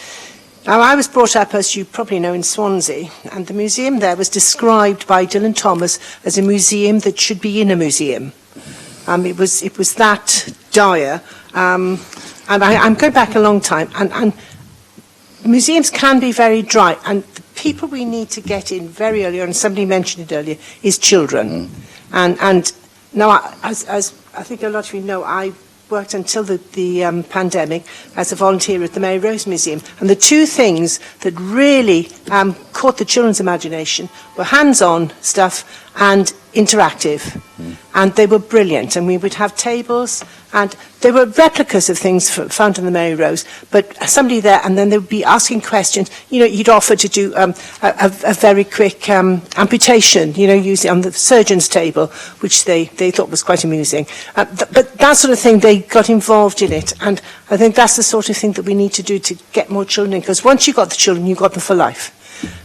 Now, I was brought up, as you probably know, in Swansea, and the museum there was described by Dylan Thomas as a museum that should be in a museum. It was that dire. And I'm going back a long time. And museums can be very dry. And the people we need to get in very early on, and somebody mentioned it earlier, is children. And now, as I think a lot of you know, I worked until the pandemic as a volunteer at the Mary Rose Museum. And the two things that really caught the children's imagination were hands-on stuff and interactive. And they were brilliant. And we would have tables, and they were replicas of things found in the Mary Rose, but somebody there, and then they would be asking questions. You know, you'd offer to do a very quick amputation, you know, using on the surgeon's table, which they thought was quite amusing. But that sort of thing, they got involved in it. And I think that's the sort of thing that we need to do to get more children in, because once you've got the children, you've got them for life.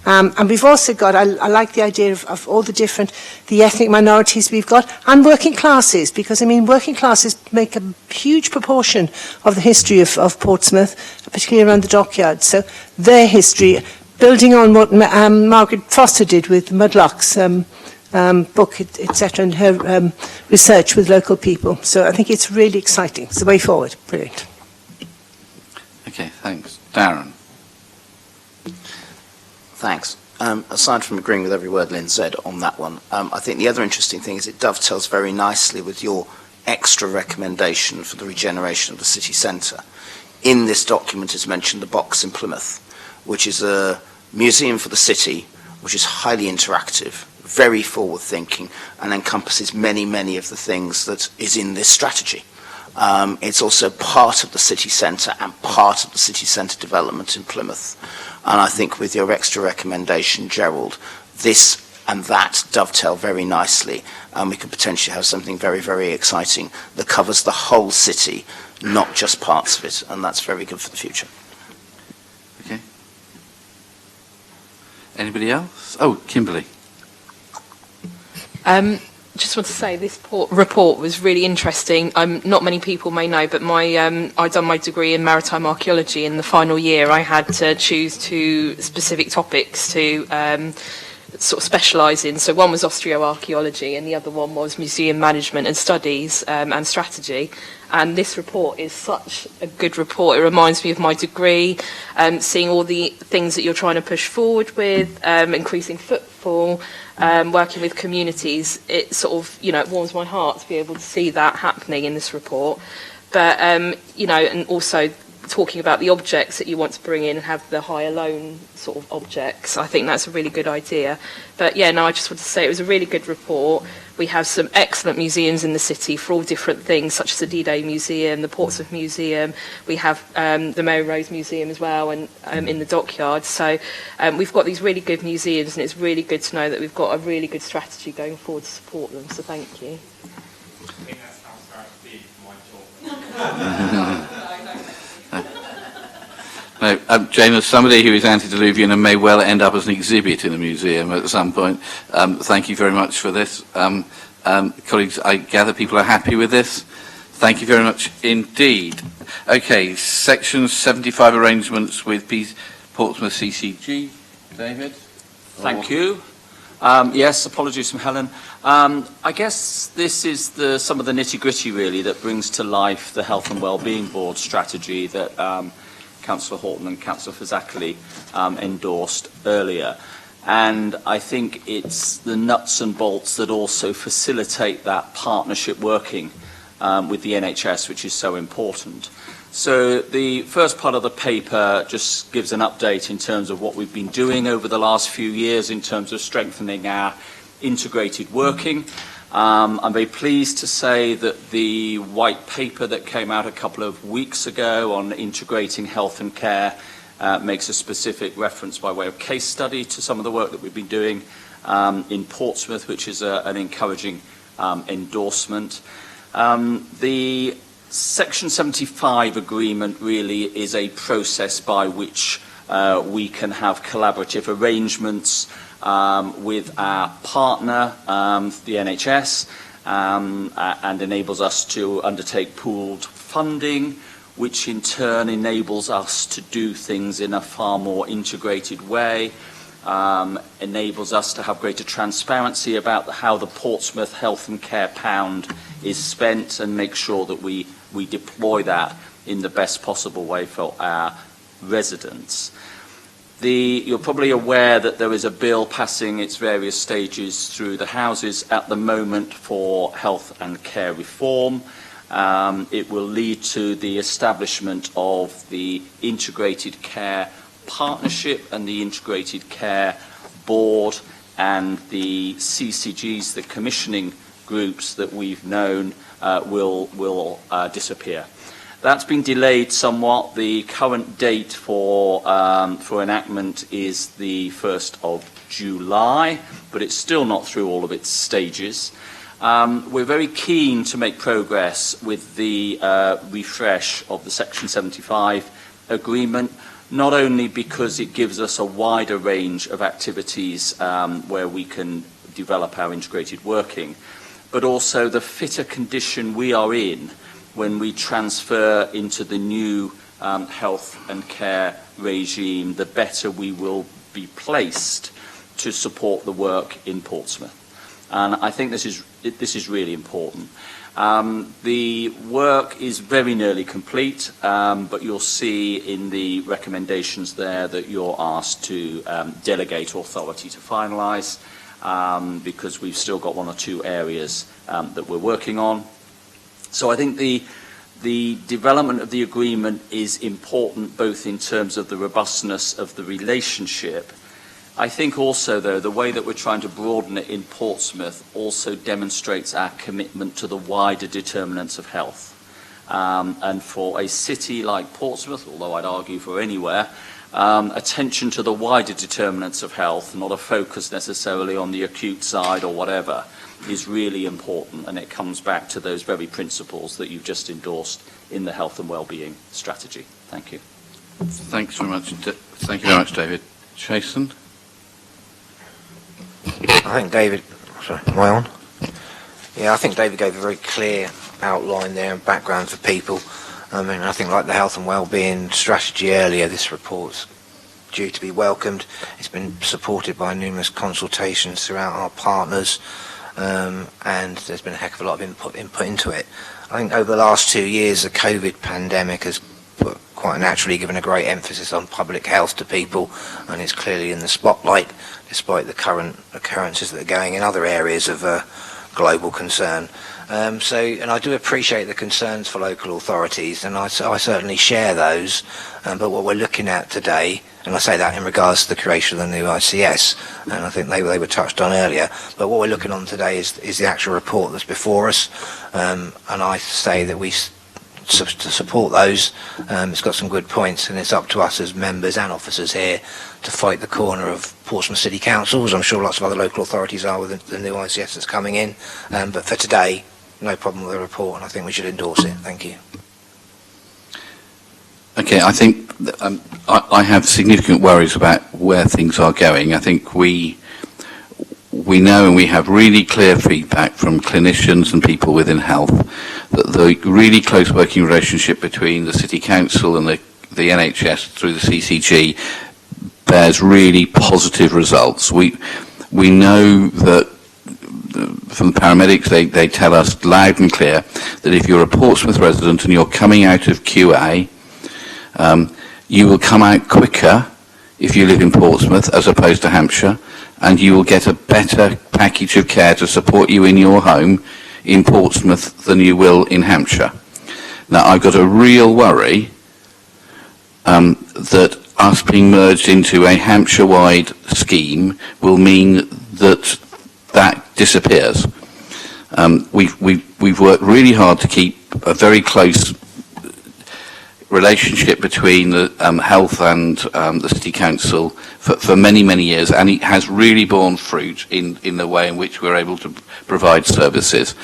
And we've also got, I like the idea of all the ethnic minorities we've got, and working classes, because, I mean, working classes make a huge proportion of the history of Portsmouth, particularly around the dockyard. So their history, building on what Margaret Foster did with Mudlock's book, etc., and her research with local people. So I think it's really exciting. It's the way forward. Brilliant. Okay, thanks. Darren. Thanks. Aside from agreeing with every word Lynn said on that one, I think the other interesting thing is it dovetails very nicely with your extra recommendation for the regeneration of the city centre. In this document is mentioned the box in Plymouth, which is a museum for the city, which is highly interactive, very forward-thinking, and encompasses many, many of the things that is in this strategy. It's also part of the city centre and part of the city centre development in Plymouth. And I think with your extra recommendation, Gerald, this and that dovetail very nicely, and we could potentially have something very, very exciting that covers the whole city, not just parts of it, and that's very good for the future. Okay. Anybody else? Oh, Kimberly. Just want to say this report was really interesting. Not many people may know, but I'd done my degree in maritime archaeology. In the final year, I had to choose two specific topics to sort of specialise in. So one was Austro-archaeology, and the other one was museum management and studies and strategy. And this report is such a good report. It reminds me of my degree, seeing all the things that you're trying to push forward with, increasing footfall, working with communities. It sort of, you know, it warms my heart to be able to see that happening in this report. But, you know, and also talking about the objects that you want to bring in and have the higher loan sort of objects. I think that's a really good idea. But yeah, no, I just want to say it was a really good report. We have some excellent museums in the city for all different things, such as the D-Day Museum, the Portsmouth Museum. We have the Mary Rose Museum as well, and in the dockyard. So we've got these really good museums, and it's really good to know that we've got a really good strategy going forward to support them. So thank you. I think that sounds very big for my job. No, Jane, as somebody who is antediluvian and may well end up as an exhibit in a museum at some point, thank you very much for this. Colleagues, I gather people are happy with this. Thank you very much indeed. Okay, Section 75 arrangements with Portsmouth CCG. David? Thank you. Yes, apologies from Helen. I guess this is some of the nitty-gritty, really, that brings to life the Health and Wellbeing Board strategy that Councillor Horton and Councillor Fazakerley endorsed earlier. And I think it's the nuts and bolts that also facilitate that partnership working with the NHS, which is so important. So the first part of the paper just gives an update in terms of what we've been doing over the last few years in terms of strengthening our integrated working. I'm very pleased to say that the white paper that came out a couple of weeks ago on integrating health and care makes a specific reference by way of case study to some of the work that we've been doing in Portsmouth, which is an encouraging endorsement. The Section 75 agreement really is a process by which we can have collaborative arrangements with our partner, the NHS, and enables us to undertake pooled funding, which in turn enables us to do things in a far more integrated way. enables us to have greater transparency about how the Portsmouth Health and Care Pound is spent, and make sure that we deploy that in the best possible way for our residents. You're probably aware that there is a bill passing its various stages through the Houses at the moment for health and care reform. It will lead to the establishment of the Integrated Care Partnership and the Integrated Care Board, and the CCGs, the commissioning groups that we've known, will disappear. That's been delayed somewhat. The current date for enactment is the 1st of July, but it's still not through all of its stages. We're very keen to make progress with the refresh of the Section 75 agreement, not only because it gives us a wider range of activities where we can develop our integrated working, but also the fitter condition we are in when we transfer into the new health and care regime, the better we will be placed to support the work in Portsmouth. And I think this is really important. The work is very nearly complete, but you'll see in the recommendations there that you're asked to delegate authority to finalise, because we've still got one or two areas that we're working on. So I think the development of the agreement is important, both in terms of the robustness of the relationship. I think also, though, the way that we're trying to broaden it in Portsmouth also demonstrates our commitment to the wider determinants of health. And for a city like Portsmouth, although I'd argue for anywhere, attention to the wider determinants of health, not a focus necessarily on the acute side or whatever, is really important, and it comes back to those very principles that you've just endorsed in the health and wellbeing strategy. Thank you. Thanks very much. Thank you very much, David. Jason? I think David, sorry, am I on? Yeah, I think David gave a very clear outline there and background for people. I mean, I think like the health and wellbeing strategy earlier, this report's due to be welcomed. It's been supported by numerous consultations throughout our partners, and there's been a heck of a lot of input into it. I think over the last 2 years, the COVID pandemic has quite naturally given a great emphasis on public health to people, and it's clearly in the spotlight, despite the current occurrences that are going in other areas of global concern. And I do appreciate the concerns for local authorities, and I certainly share those, but what we're looking at today, and I say that in regards to the creation of the new ICS, and I think they were touched on earlier, but what we're looking on today is the actual report that's before us, and I say that we to support those. It's got some good points, and it's up to us as members and officers here to fight the corner of Portsmouth City Council, as I'm sure lots of other local authorities are with the new ICS that's coming in. But for today, no problem with the report, and I think we should endorse it. Thank you. Okay, I think I have significant worries about where things are going. I think we know, and we have really clear feedback from clinicians and people within health, that the really close working relationship between the City Council and the NHS through the CCG bears really positive results. We know that from the paramedics, they tell us loud and clear that if you're a Portsmouth resident and you're coming out of QA, you will come out quicker if you live in Portsmouth as opposed to Hampshire, and you will get a better package of care to support you in your home in Portsmouth than you will in Hampshire. Now, I've got a real worry that us being merged into a Hampshire-wide scheme will mean that disappears. We've worked really hard to keep a very close relationship between the health and the City Council for many, many years, and it has really borne fruit in the way in which we're able to provide services.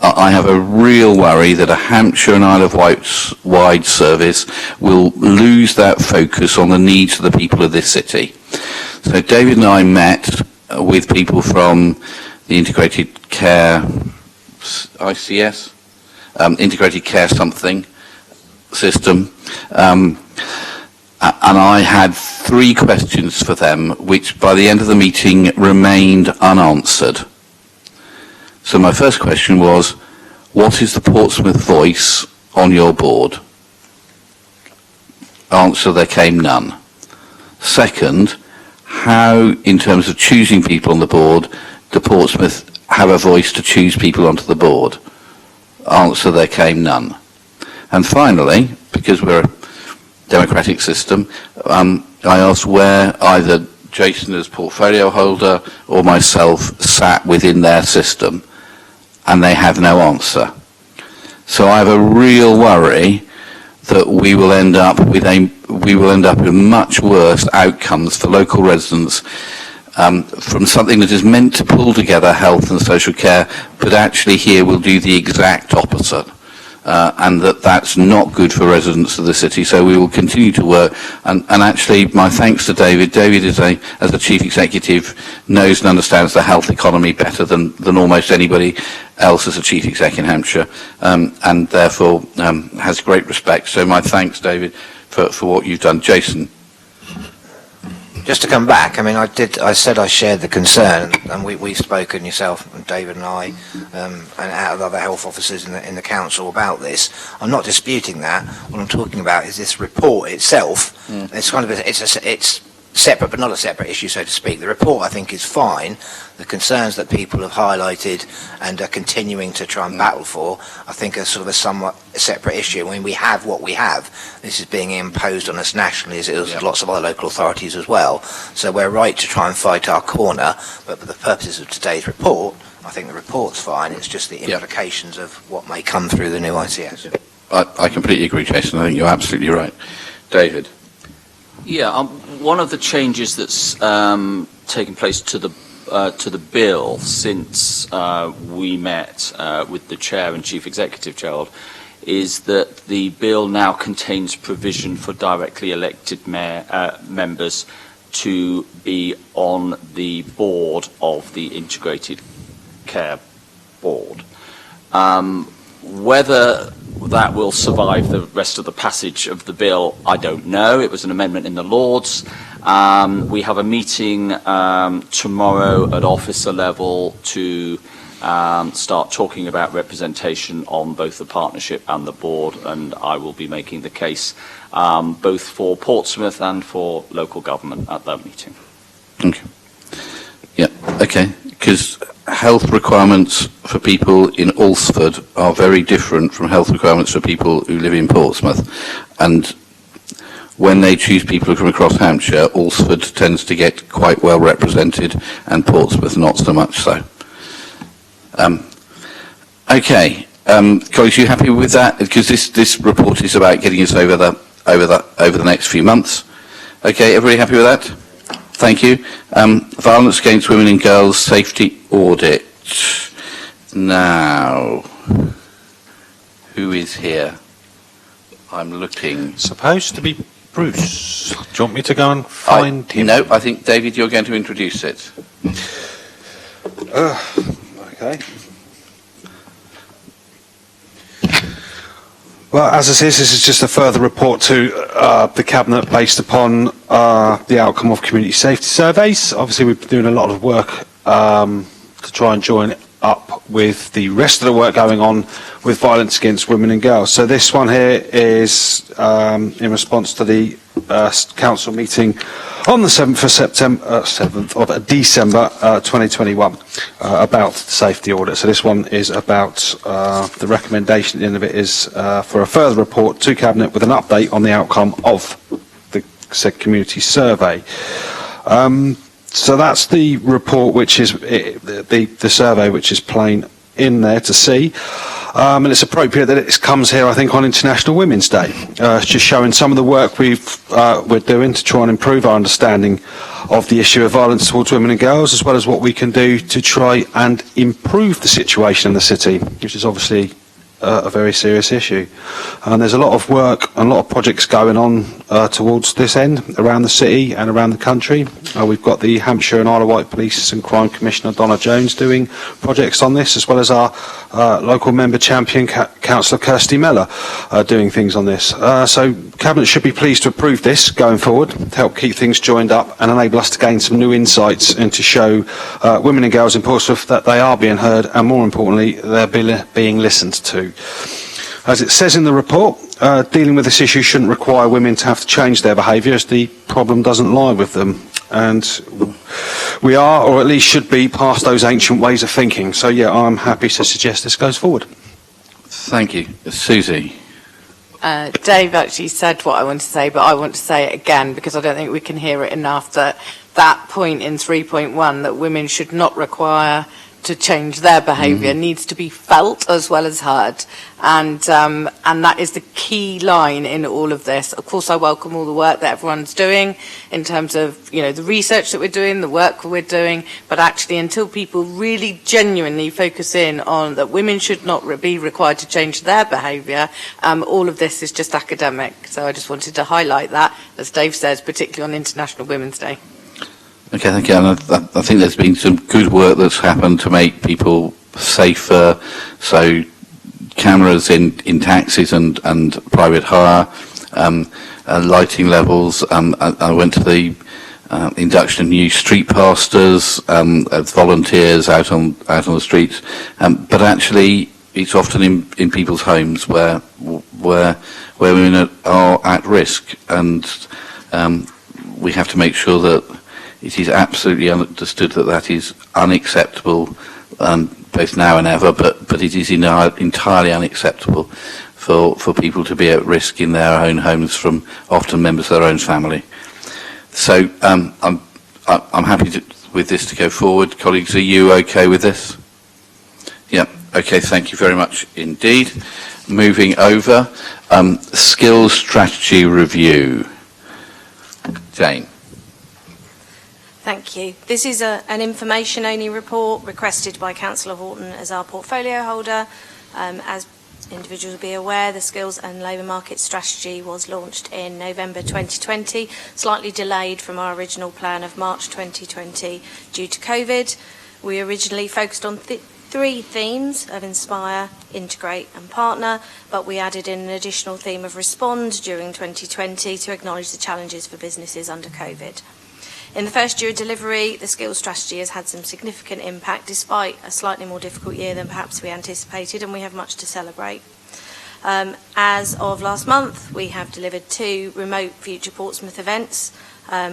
I have a real worry that a Hampshire and Isle of Wight-wide service will lose that focus on the needs of the people of this city. So David and I met with people from the Integrated Care ICS, Integrated Care something system, and I had 3 questions for them, which by the end of the meeting remained unanswered. So my first question was, what is the Portsmouth voice on your board? Answer, there came none. Second, how, in terms of choosing people on the board, do Portsmouth have a voice to choose people onto the board? Answer, there came none. And finally, because we're a democratic system, I asked where either Jason as portfolio holder or myself sat within their system, and they have no answer. So I have a real worry that we will end up with much worse outcomes for local residents from something that is meant to pull together health and social care, but actually here will do the exact opposite. And that's not good for residents of the city. So we will continue to work. And actually, my thanks to David. David is as a chief executive, knows and understands the health economy better than almost anybody else as a chief exec in Hampshire, and therefore has great respect. So my thanks, David, for what you've done. Jason. Just to come back, I mean, I said I shared the concern, and we've spoken, yourself and David and I, and out of other health officers in the council about this. I'm not disputing that. What I'm talking about is this report itself. It's kind of it's separate, but not a separate issue, so to speak. The report, I think, is fine. The concerns that people have highlighted and are continuing to try and battle for, I think, are sort of a somewhat separate issue. I mean, we have what we have. This is being imposed on us nationally, as it is with lots of other local authorities as well. So we're right to try and fight our corner, but for the purposes of today's report, I think the report's fine. It's just the implications of what may come through the new ICS. I completely agree, Jason. I think you're absolutely right. David. Yeah, one of the changes that's taken place to the bill since we met with the chair and chief executive, Gerald, is that the bill now contains provision for directly elected members to be on the board of the Integrated Care Board. Whether that will survive the rest of the passage of the bill, I don't know. It was an amendment in the Lords. We have a meeting tomorrow at officer level to start talking about representation on both the partnership and the board, and I will be making the case both for Portsmouth and for local government at that meeting. Okay. Yeah, okay. Because health requirements for people in Alresford are very different from health requirements for people who live in Portsmouth. And when they choose people from across Hampshire, Alresford tends to get quite well represented and Portsmouth not so much so. Okay, colleagues, you happy with that? Because this report is about getting us over the next few months. Okay, everybody happy with that? Thank you. Violence against women and girls safety audit. Now, who is here? I'm looking. Supposed to be Bruce. Do you want me to go and find him? No, I think, David, you're going to introduce it. Okay. Well, as it is, this is just a further report to the Cabinet based upon the outcome of community safety surveys. Obviously, we've been doing a lot of work to try and join up with the rest of the work going on with violence against women and girls. So this one here is in response to the council meeting on the 7th of December 2021 about the safety audit. So this one is about the recommendation at the end of it is for a further report to Cabinet with an update on the outcome of the said community survey. So that's the report, which is the survey, which is plain in there to see. And it's appropriate that it comes here, I think, on International Women's Day. It's just showing some of the work we're doing to try and improve our understanding of the issue of violence towards women and girls, as well as what we can do to try and improve the situation in the city, which is obviously a very serious issue. And there's a lot of work and a lot of projects going on towards this end around the city and around the country. We've got the Hampshire and Isle of Wight Police and Crime Commissioner Donna Jones doing projects on this, as well as our local member champion Councillor Kirsty Mellor doing things on this. So Cabinet should be pleased to approve this going forward to help keep things joined up and enable us to gain some new insights and to show women and girls in Portsmouth that they are being heard, and more importantly, they're being listened to. As it says in the report, dealing with this issue shouldn't require women to have to change their behaviour, as the problem doesn't lie with them. And we are, or at least should be, past those ancient ways of thinking. So yeah, I'm happy to suggest this goes forward. Thank you. Susie. Dave actually said what I want to say, but I want to say it again because I don't think we can hear it enough, that point in 3.1 that women should not require to change their behaviour needs to be felt as well as heard, and that is the key line in all of this. Of course, I welcome all the work that everyone's doing in terms of, you know, the research that we're doing, the work we're doing, but actually until people really genuinely focus in on that women should not be required to change their behaviour, all of this is just academic. So I just wanted to highlight that, as Dave says, particularly on International Women's Day. Okay, thank you. And I think there's been some good work that's happened to make people safer. So cameras in taxis and private hire, lighting levels. I went to the induction of new street pastors, volunteers out on the streets. But actually, it's often in people's homes where women are at risk, and we have to make sure that it is absolutely understood that that is unacceptable, both now and ever, but it is entirely unacceptable for people to be at risk in their own homes from often members of their own family. So I'm happy with this to go forward. Colleagues, are you okay with this? Yeah, okay, thank you very much indeed. Moving over, skills strategy review. Jane. Thank you. This is an information-only report requested by Councillor Horton as our portfolio holder. As individuals will be aware, the Skills and Labour Market Strategy was launched in November 2020, slightly delayed from our original plan of March 2020 due to COVID. We originally focused on three themes of Inspire, Integrate and Partner, but we added in an additional theme of Respond during 2020 to acknowledge the challenges for businesses under COVID. In the first year of delivery, the skills strategy has had some significant impact despite a slightly more difficult year than perhaps we anticipated, and we have much to celebrate. As of last month, we have delivered 2 remote Future Portsmouth events,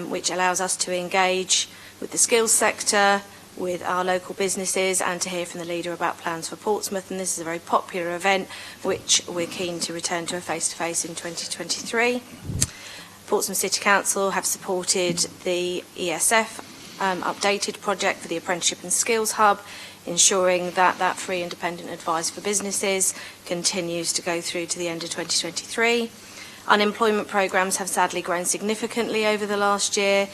which allows us to engage with the skills sector, with our local businesses, and to hear from the leader about plans for Portsmouth. And this is a very popular event, which we're keen to return to a face-to-face in 2023. Portsmouth City Council have supported the ESF updated project for the Apprenticeship and Skills Hub, ensuring that free independent advice for businesses continues to go through to the end of 2023. Unemployment programmes have sadly grown significantly over the last year.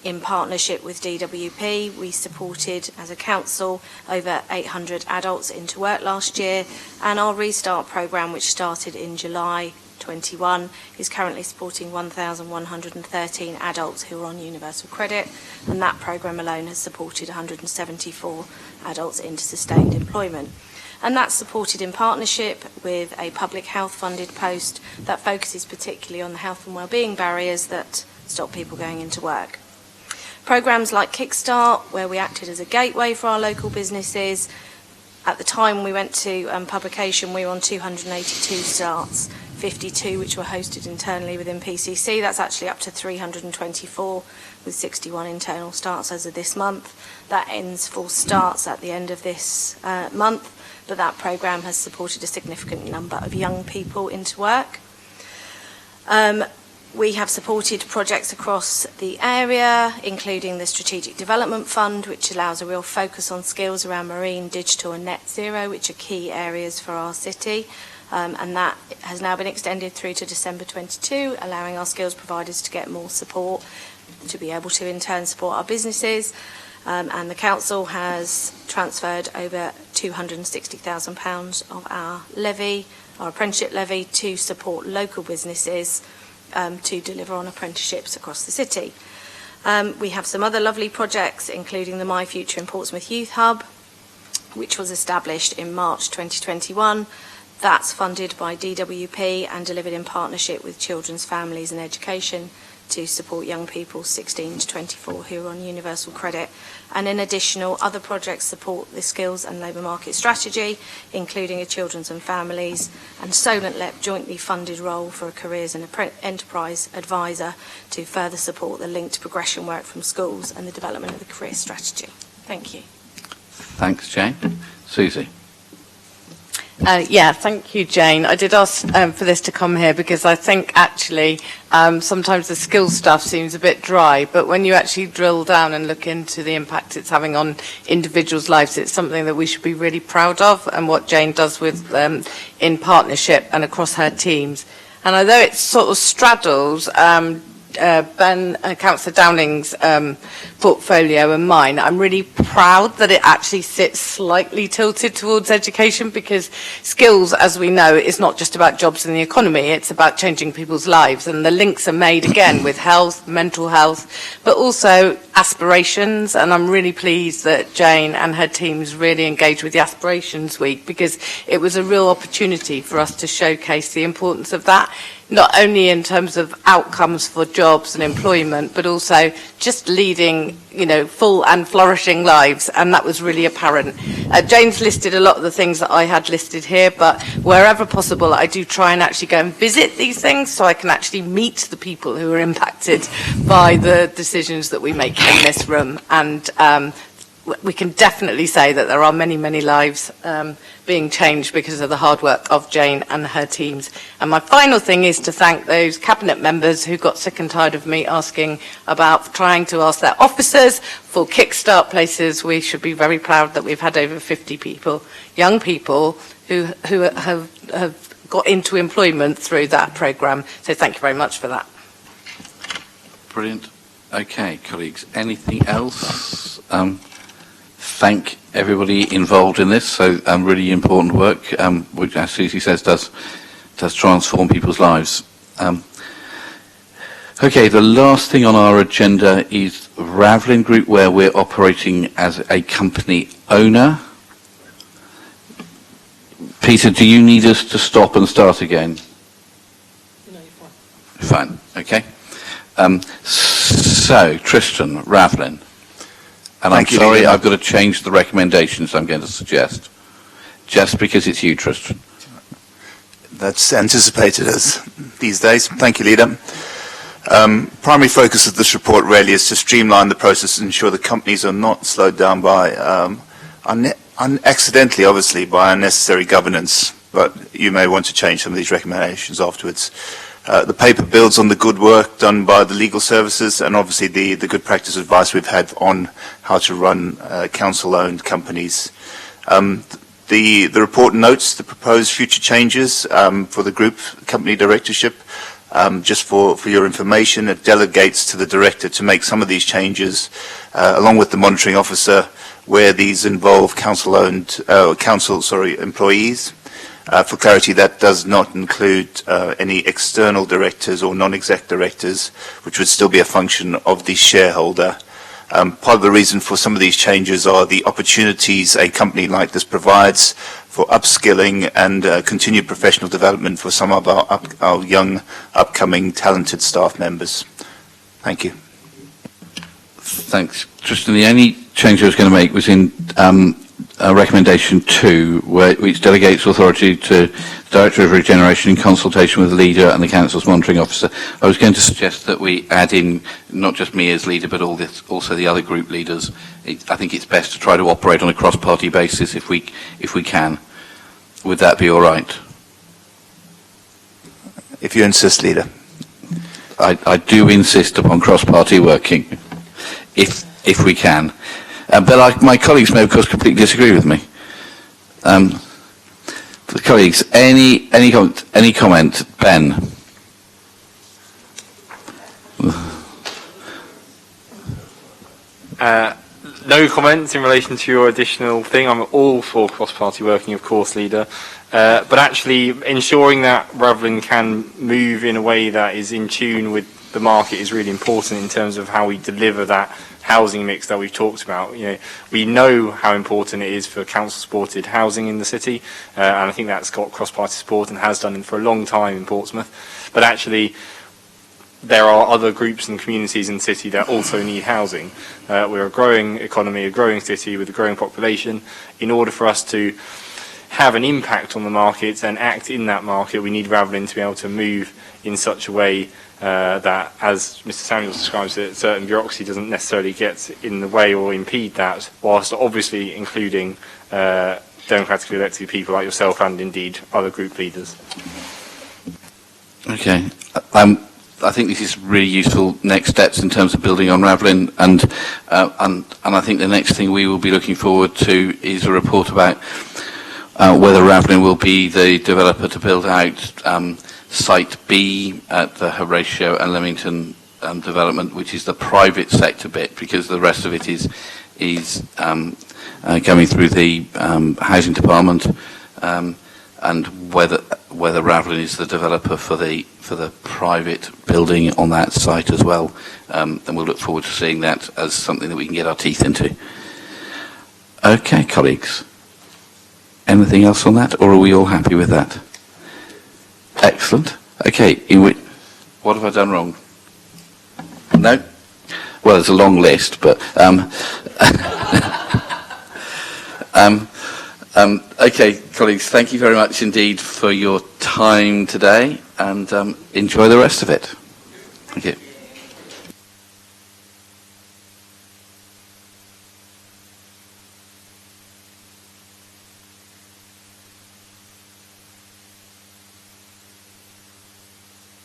In partnership with DWP, we supported, as a council, over 800 adults into work last year, and our Restart programme, which started in July 21, is currently supporting 1,113 adults who are on universal credit, and that programme alone has supported 174 adults into sustained employment. And that's supported in partnership with a public health funded post that focuses particularly on the health and wellbeing barriers that stop people going into work. Programmes like Kickstart, where we acted as a gateway for our local businesses. At the time we went to publication, we were on 282 starts, 52 which were hosted internally within PCC. That's actually up to 324 with 61 internal starts as of this month. That ends full starts at the end of this month, but that programme has supported a significant number of young people into work. We have supported projects across the area, including the Strategic Development Fund, which allows a real focus on skills around marine, digital and net zero, which are key areas for our city. And that has now been extended through to December 22, allowing our skills providers to get more support to be able to in turn support our businesses. and the council has transferred over £260,000 of our levy, our apprenticeship levy, to support local businesses to deliver on apprenticeships across the city. We have some other lovely projects, including the My Future in Portsmouth Youth Hub, which was established in March 2021. That's funded by DWP and delivered in partnership with Children's Families and Education to support young people 16 to 24 who are on universal credit. And in additional, other projects support the skills and labour market strategy, including a Children's and Families and Solent LEP jointly funded role for a careers and enterprise advisor to further support the linked progression work from schools and the development of the career strategy. Thank you. Thanks, Jane. Susie. Yeah, thank you, Jane. I did ask for this to come here because I think actually sometimes the skills stuff seems a bit dry, but when you actually drill down and look into the impact it's having on individuals' lives, it's something that we should be really proud of, and what Jane does with in partnership and across her teams. And although it sort of straddles Councillor Downing's portfolio and mine, I'm really proud that it actually sits slightly tilted towards education, because skills, as we know, is not just about jobs in the economy, it's about changing people's lives, and the links are made again with health, mental health, but also aspirations. And I'm really pleased that Jane and her teams really engaged with the Aspirations Week, because it was a real opportunity for us to showcase the importance of that, not only in terms of outcomes for jobs and employment, but also just leading, full and flourishing lives, and that was really apparent. Jane's listed a lot of the things that I had listed here, but wherever possible, I do try and actually go and visit these things so I can actually meet the people who are impacted by the decisions that we make in this room. And we can definitely say that there are many, many lives being changed because of the hard work of Jane and her teams. And my final thing is to thank those cabinet members who got sick and tired of me asking about trying to ask their officers for kickstart places. We should be very proud that we've had over 50 people, young people, who have got into employment through that programme. So thank you very much for that. Brilliant. Okay, colleagues, anything else? Thank everybody involved in this. So really important work, which, as Susie says, does transform people's lives. Okay, the last thing on our agenda is Ravlin Group, where we're operating as a company owner. Peter, do you need us to stop and start again? No, you're fine. Fine, okay. So, Tristan, Ravlin. And I'm sorry, I've got to change the recommendations I'm going to suggest. Just because it's you, Tristan. That's anticipated as these days. Thank you, Leader. Primary focus of this report really is to streamline the process and ensure the companies are not slowed down by, accidentally, obviously, by unnecessary governance. But you may want to change some of these recommendations afterwards. The paper builds on the good work done by the legal services and obviously the good practice advice we've had on how to run council-owned companies. The report notes the proposed future changes for the group company directorship. Just for your information, it delegates to the director to make some of these changes along with the monitoring officer where these involve council-owned, employees. For clarity, that does not include any external directors or non-exec directors, which would still be a function of the shareholder. Part of the reason for some of these changes are the opportunities a company like this provides for upskilling and continued professional development for some of our young, upcoming, talented staff members. Thank you. Thanks. Tristan, the only change I was going to make was in recommendation 2, which delegates authority to the Director of Regeneration in consultation with the leader and the Council's monitoring officer. I was going to suggest that we add in not just me as leader, but also the other group leaders. I think it's best to try to operate on a cross-party basis if we can. Would that be all right? If you insist, Leader. I do insist upon cross-party working, if we can. But my colleagues may, of course, completely disagree with me. The colleagues, any comment? Ben? No comments in relation to your additional thing. I'm all for cross-party working, of course, Leader. But actually ensuring that Ravelin can move in a way that is in tune with the market is really important in terms of how we deliver that housing mix that we've talked about. We know how important it is for council-supported housing in the city, and I think that's got cross-party support and has done for a long time in Portsmouth. But actually, there are other groups and communities in the city that also need housing. We're a growing economy, a growing city with a growing population. In order for us to have an impact on the market and act in that market, we need Ravelin to be able to move in such a way that, as Mr. Samuels describes it, certain bureaucracy doesn't necessarily get in the way or impede that, whilst obviously including democratically elected people like yourself and indeed other group leaders. Okay. I think this is really useful next steps in terms of building on Ravelin, and I think the next thing we will be looking forward to is a report about whether Ravelin will be the developer to build out Site B at the Horatio and Leamington development, which is the private sector bit, because the rest of it is going through the housing department, and whether Ravelin is the developer for the private building on that site as well. And we'll look forward to seeing that as something that we can get our teeth into. Okay, colleagues. Anything else on that, or are we all happy with that? Excellent. Okay, what have I done wrong? No? Well, there's a long list, but okay, colleagues, thank you very much indeed for your time today, and enjoy the rest of it. Thank you.